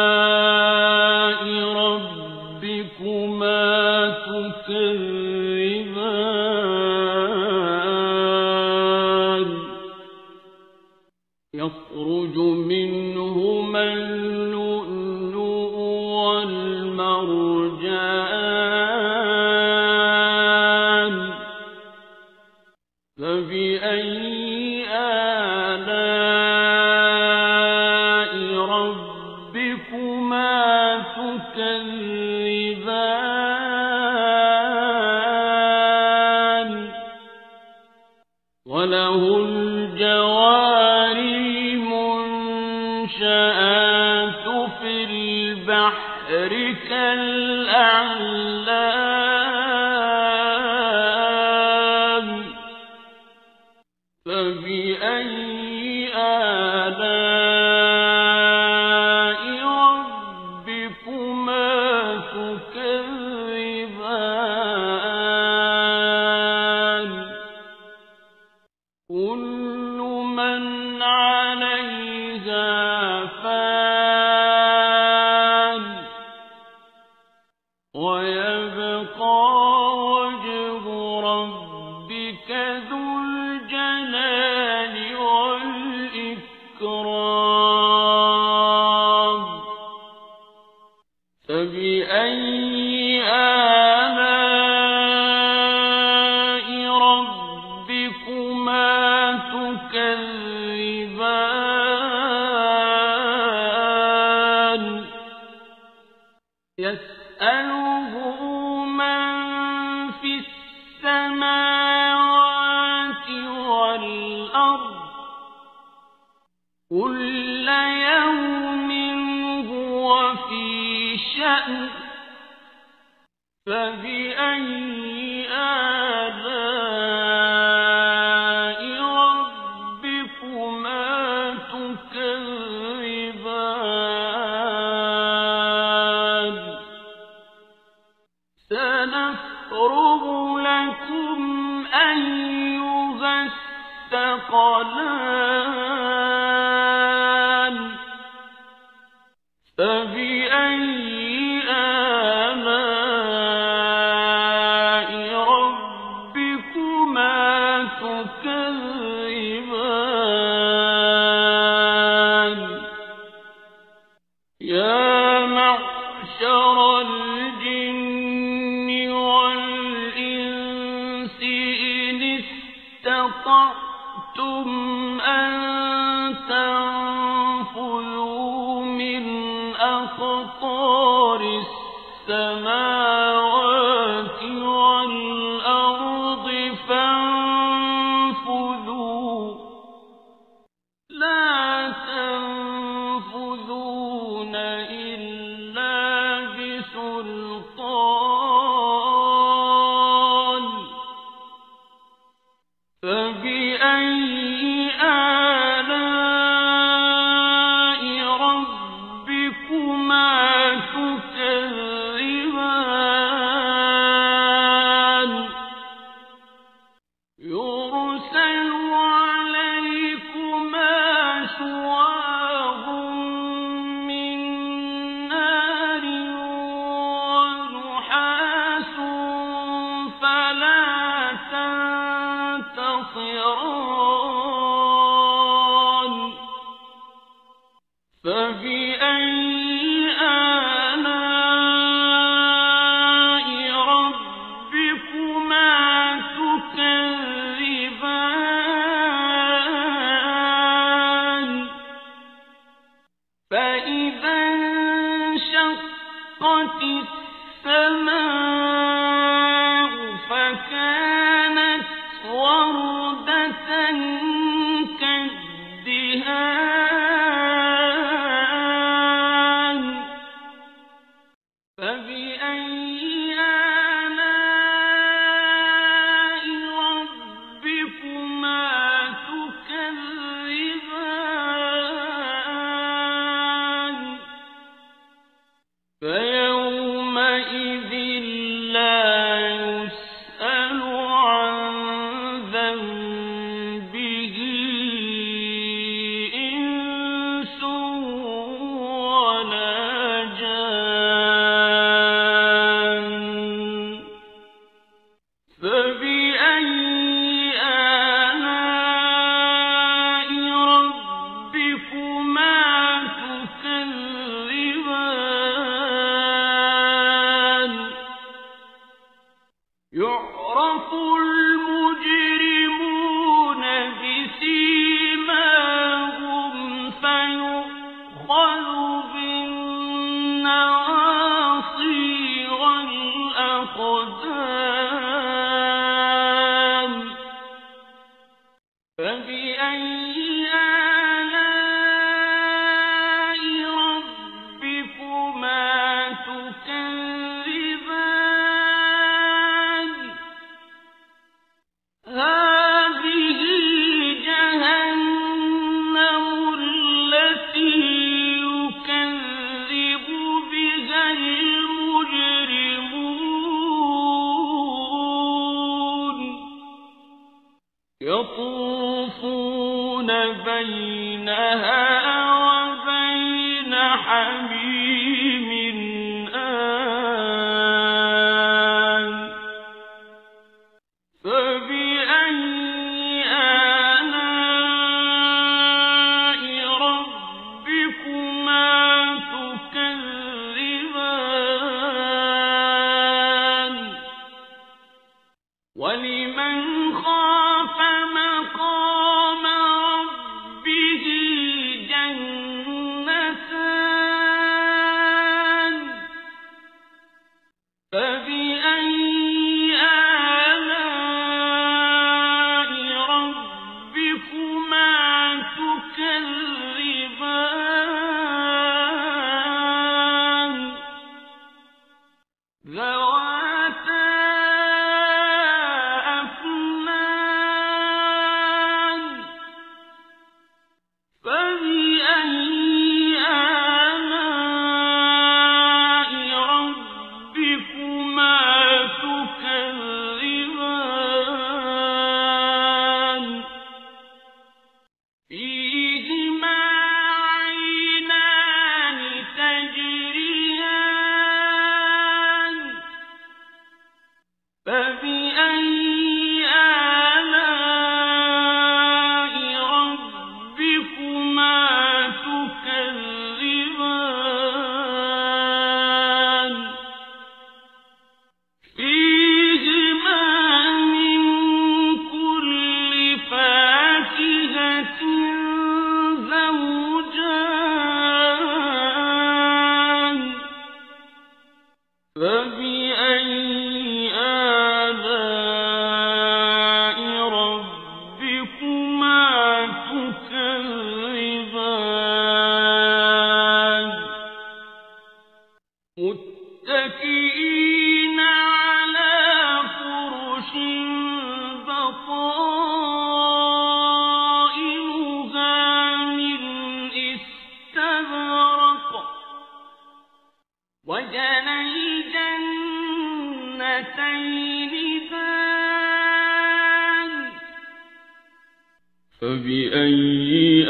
آلاء ربكما تكذبان يخرج منهما اللؤلؤ والمرجان فبأي آلاء ربكما تكذبان وله الجوار المنشآت في البحر كالأعلام فبأي آلاء ربكما تكذبان كل من عليها فان ويبقى وجه ربك ذو الجلال والإكرام فبأي آلاء ربكما تكذبان يسأله من في السماوات والأرض كل يوم هو في شأن فبأي آلاء ربكما تكذبان سنفرغ لكم أيها الثقلان فبأي آلاء ربكما تكذبان تكذبان يا معشر الجن والإنس إن استطعتم أن تنفذوا من أقطار السماوات والأرض فانفذوا لا تنفذون إلا بسلطان فبأي آلاء ربكما تكذبان يرسل عليكما شواظ من نار ونحاس فلا تنتصران فبأي آلاء ربكما تكذبان فإذا انشقت السماء فكانت وردة كالدهان فبأي آلاء ربكما تكذبان فيومئذ لا يسأل عن ذنبه إنس ولا جان فبأي آلاء ربكما تكذبان يعرف المجرمون بسيماهم فيؤخذ بالنواصي والأقدام فبأي آلاء ربكما تكذبان هذه جهنم التي يكذب بها المجرمون يطوفون بينها وبين حميم آن فبأي آلاء ربكما تكذبان ولمن خاف مقام ربه جنتان فبأي آلاء ربكما تكذبان ذواتا أفنان فبأي آلاء ربكما تكذبان فيهما دان فبأي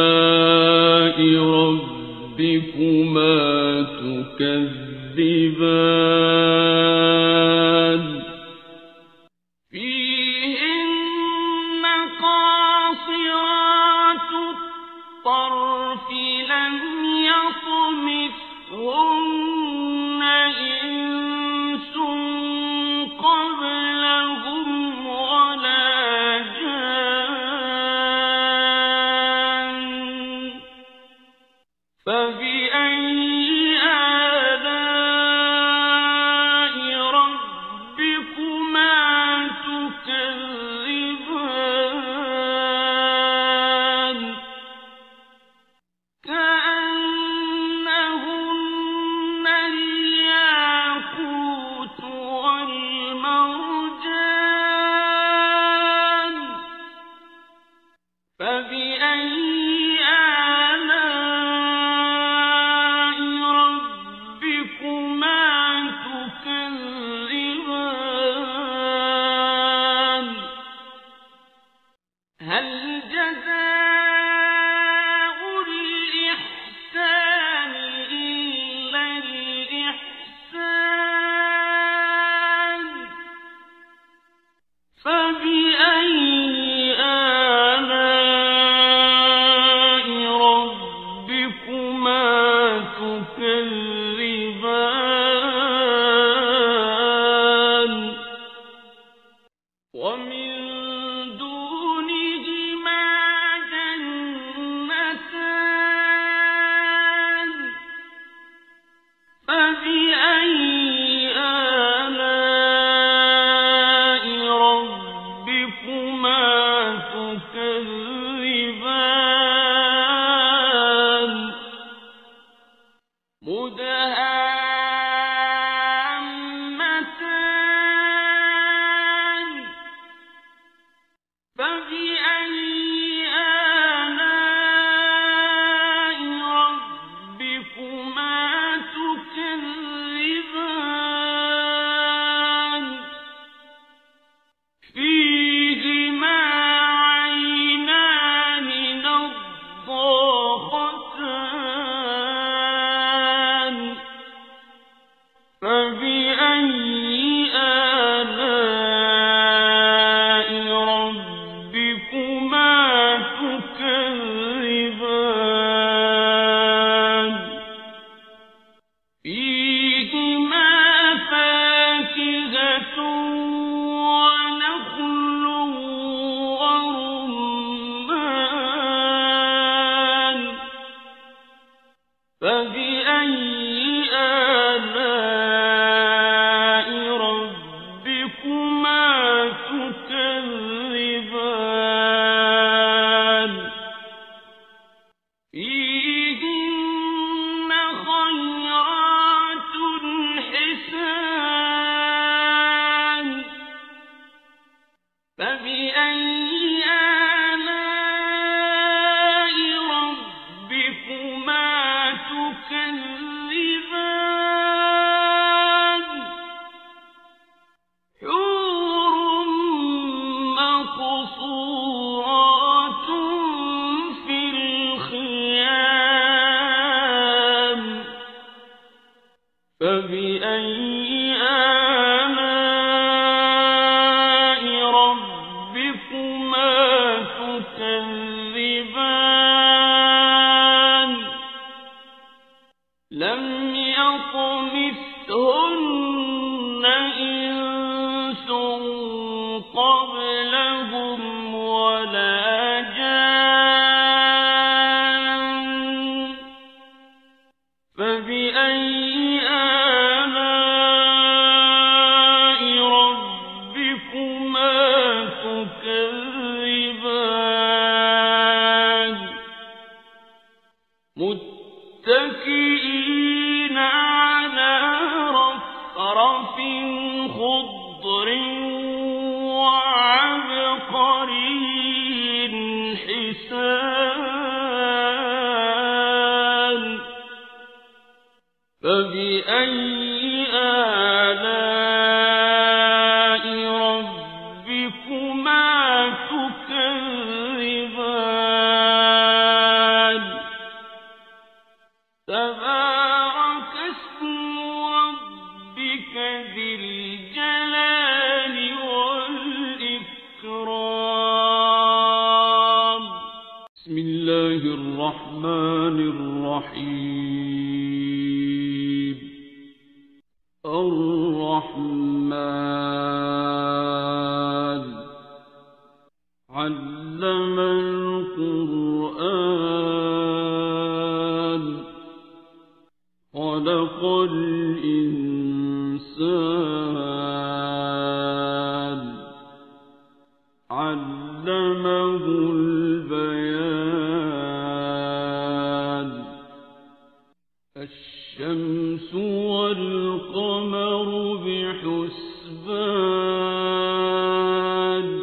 آلاء ربكما تكذبان فيهن قاصرات الطرف لم يطمثهن إنس قبلهم ولا جان فبأي آلاء ربكما تكذبان كأنهن الياقوت والمرجان فبأي آلاء ربكما تكذبان هل جزاء الإحسان إلا الإحسان فبأي آلاء ربكما تكذبان ومن دونهما جنتان فبأي آلاء ربكما تكذبان مدهامتان فبأي آلاء ربكما تكذبان فيهما عينان نضاختان فبأي آلاء ربكما تكذبان فيهما فاكهة ونخل ورمان فبأي آلاء ربكما تكذبان فيهن خيرات حسان فبأي آلاء ربكما تكذبان حور مقصورات في الخيام فبأي آلاء ربكما تكذبان لم يطمثهن إنس قبلهم ولا جان فبأي آلاء ربكما تكذبان متكئين على رفرف خضر وعبقري حسان فبأي بسم الله الرحمن الرحيم الرحمن علم القرآن خلق الإنسان علمه البيان الشمس والقمر بحسبان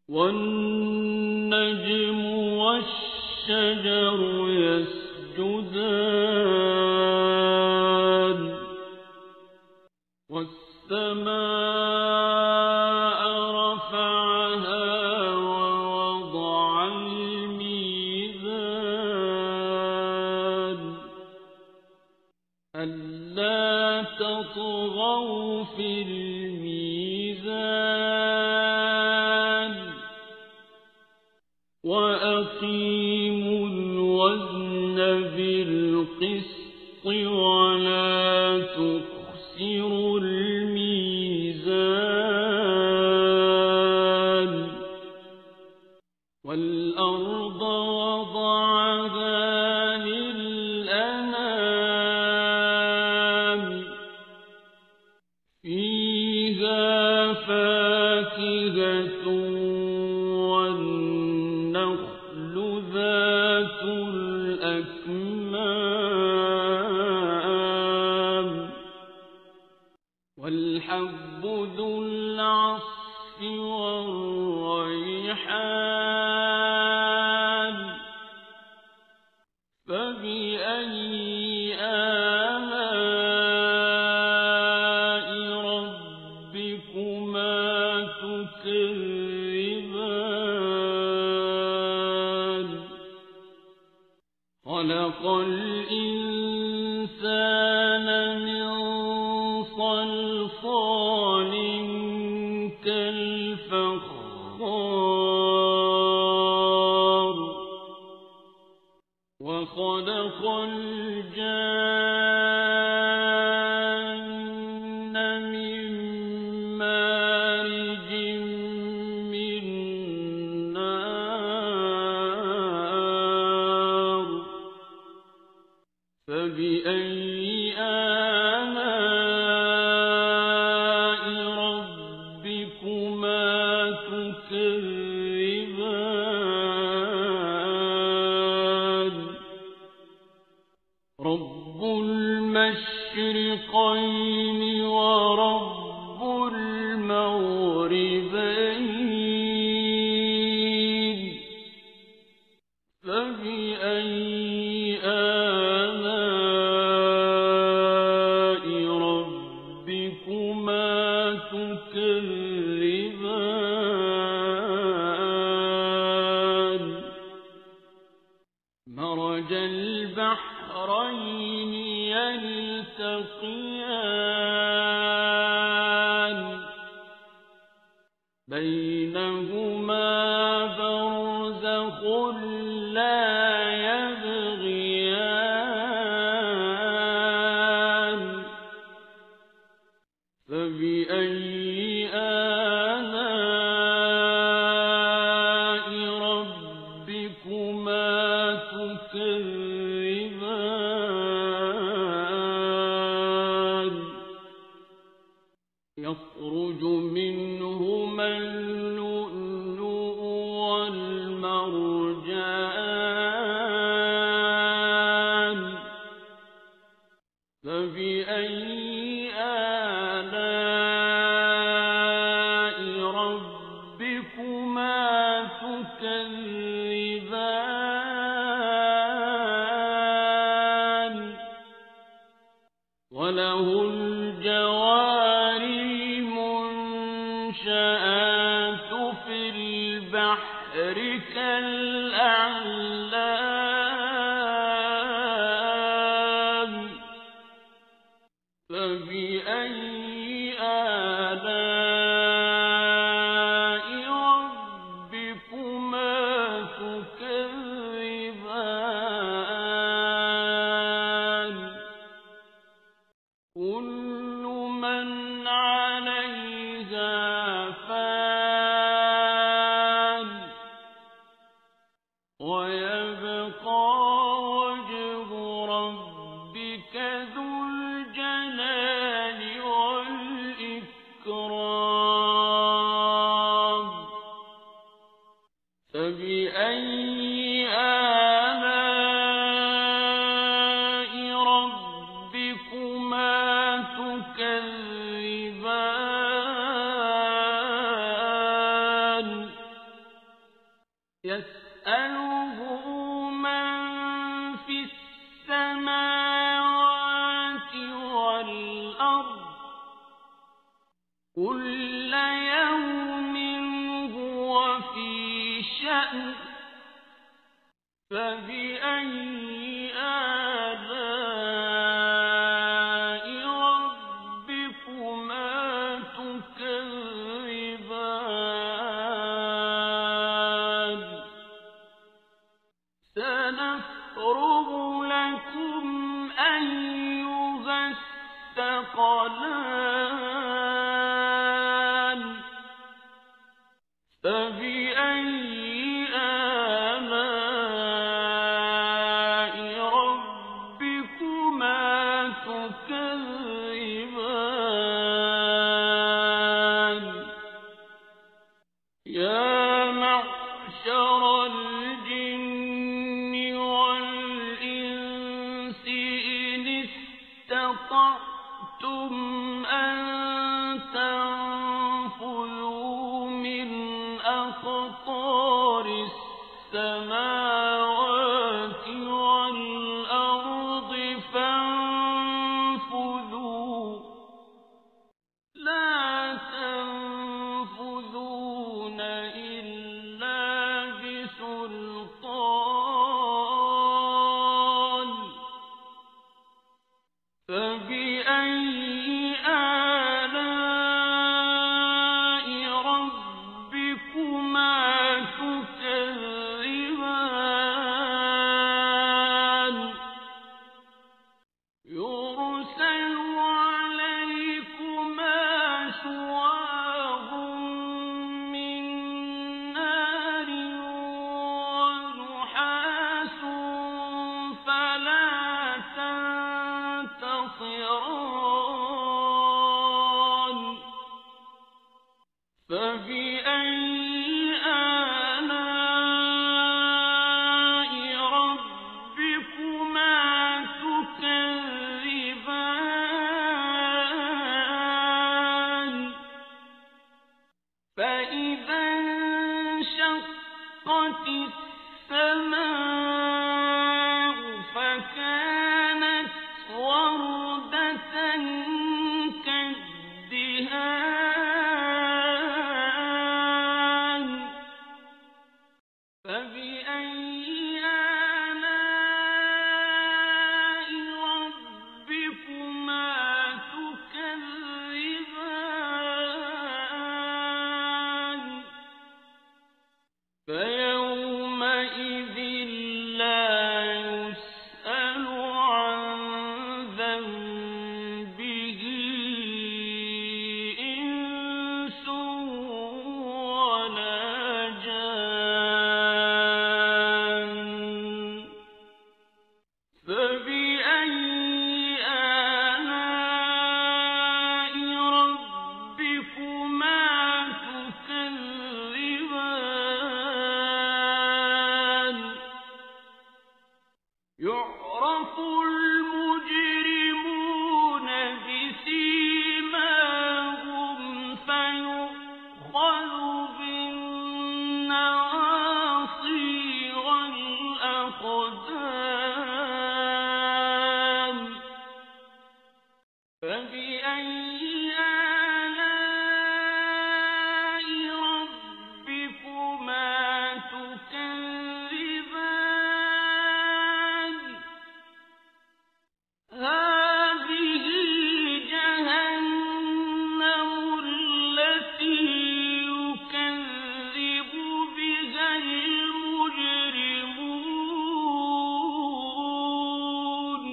والنجم والشجر يسجدان والسماء رفعها ووضع الميزان ألا تطغوا في الميزان وأقيموا الوزن بالقسط ولا تخسروا الميزان والأرض وضعها للأنام فيها فاكهة والنخل ذات الأكمام والحب ذو العصف والريحان فبأي آلاء ربكما تكذبان خلق الإنسان من صلصال كالفخار وخلق الجان من مارج من نار فبأي آلاء ربكما تكذبان رب المشرقين ورب المغربين فبأي آلاء ربكما تكذبان مرج البحرين يلتقيان بينهما برزخ لا يبغيان فبأي آلاء ربكما تكذبان يخرج منهما اللؤلؤ والمرجان فبأي آلاء ربكما تكذبان وله الجوار المنشآت في البحر كالأعلام فبأي آلاء ربكما ويبقى وجه ربك ذو الجلال والإكرام فبأي آلاء ربكما تكذبان يسأله من في السماوات والأرض كل يوم هو في شأن فبأي آلاء ربكما تكذبان سنفرغ لكم أيها الثقلان فبأي آلاء ربكما تكذبان يا معشر الجن والإنس إن استطعتم أن تنفذوا من أقطار السماوات والأرض فانفذوا لا تنفذون إلا بسلطان فبأي آلاء ربكما تكذبان يرسل عليكما شواظ من نار ونحاس فلا تنتصران فبأي آلاء ربكما تكذبان فإذا انشقت السماء فكانت وردة كالدهان فبأي آلاء ربكما تكذبان فيومئذ لا يسأل عن ذنبه إنس ولا جان فبأي آلاء ربكما تكذبان يعرف المجرمون بسيماهم فيؤخذ بالنواصي والأقدام فبأي آلاء ربكما تكذبان هذه جهنم التي يكذب بها المجرمون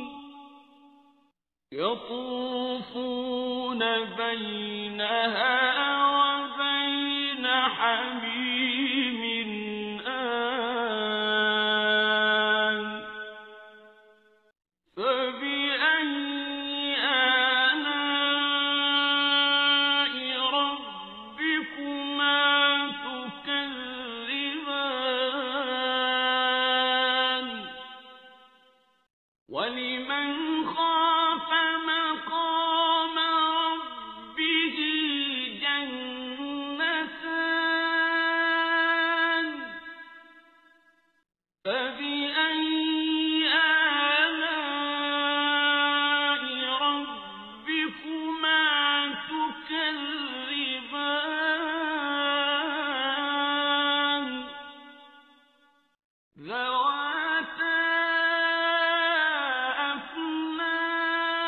يطوفون بينها وبين حميم آن فبأي آلاء ربكما تكذبان ذواتا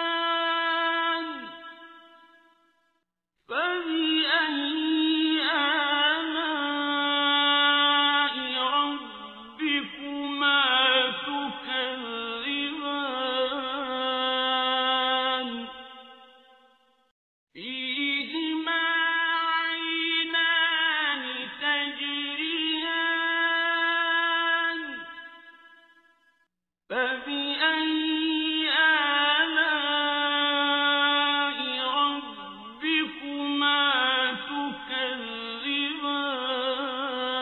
أفنان فبأي آلاء ربكما تكذبان فيهما عينان تجريان فبأي آلاء ربكما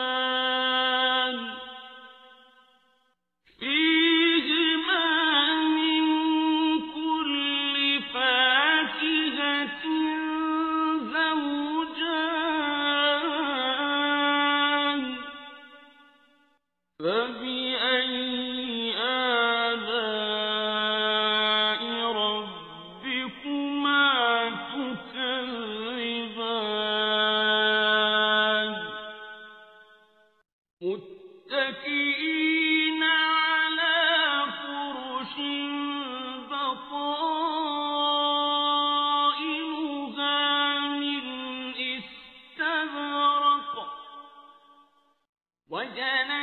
تكذبان فيهما من كل فاكهة زوجان فبأي آلاء ربكما تكذبان متكئين على فرش بطائنها من استبرق وجنى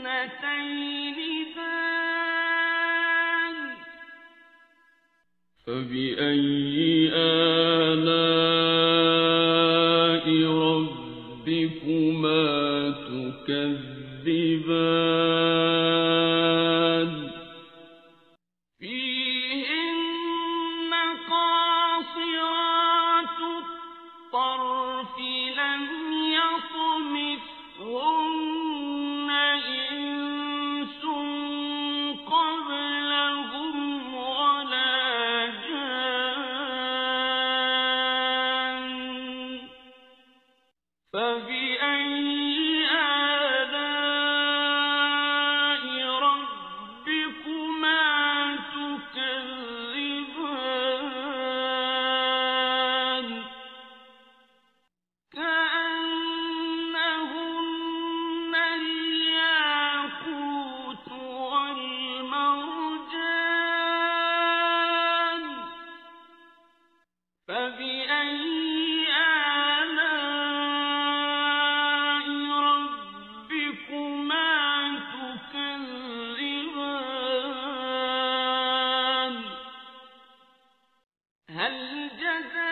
الجنتين دان فبأي آلاء ربكما تكذبان فيهن قاصرات الطرف لم يطمثهن إنس قبلهم ولا جان فبأي آلاء ربكما تكذبان كأنهن الياقوت والمرجان فبأي آلاء ربكما تكذبان هل جزاء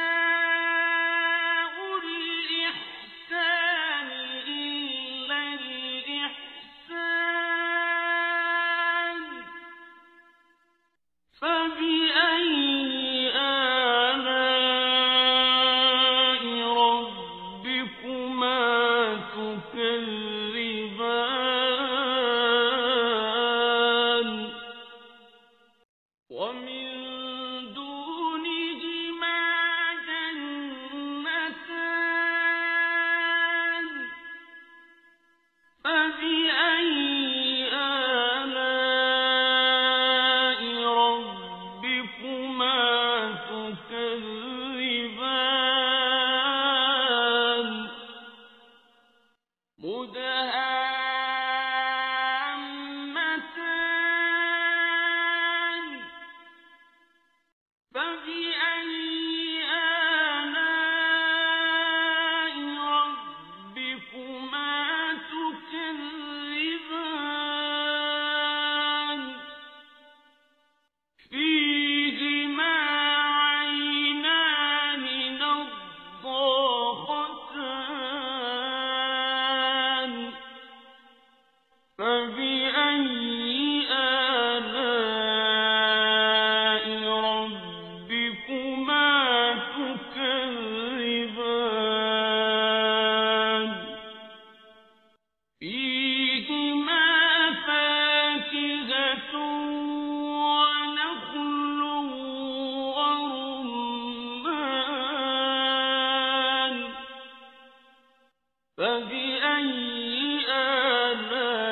الإحسان إلا الإحسان فبأي آلاء ربكما تكذبان ومن دونهما جنتان فبأي آلاء ربكما تكذبان مدهامتان فبأي آلاء ربكما تكذبان فيهما عينان نضاختان فبأي آلاء ربكما تكذبان فيهما فاكهة ونخل ورمان فبأي آلاء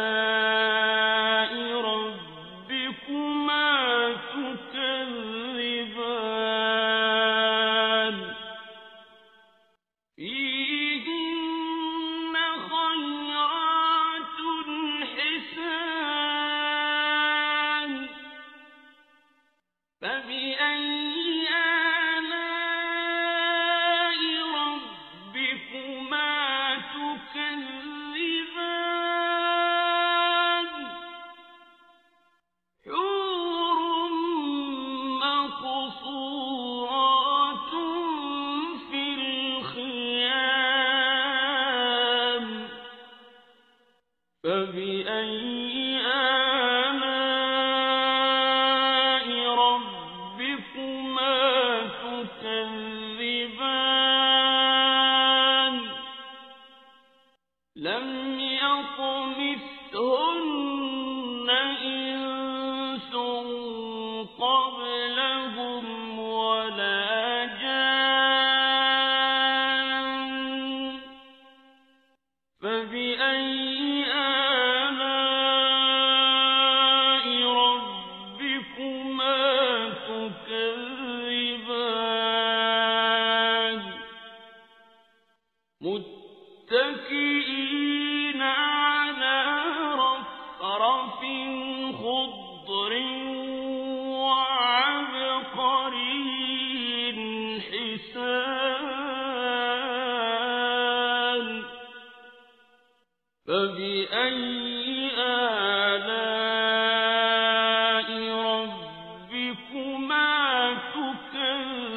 فبأي آلاء ربكما تكذبان لم يطمثهن إنس قبلهم ولا جان فبأي آلاء ربكما تكذبان متكئين على رفرف خضر وعبقري حسان فبأي آلاء ربكما تكذبان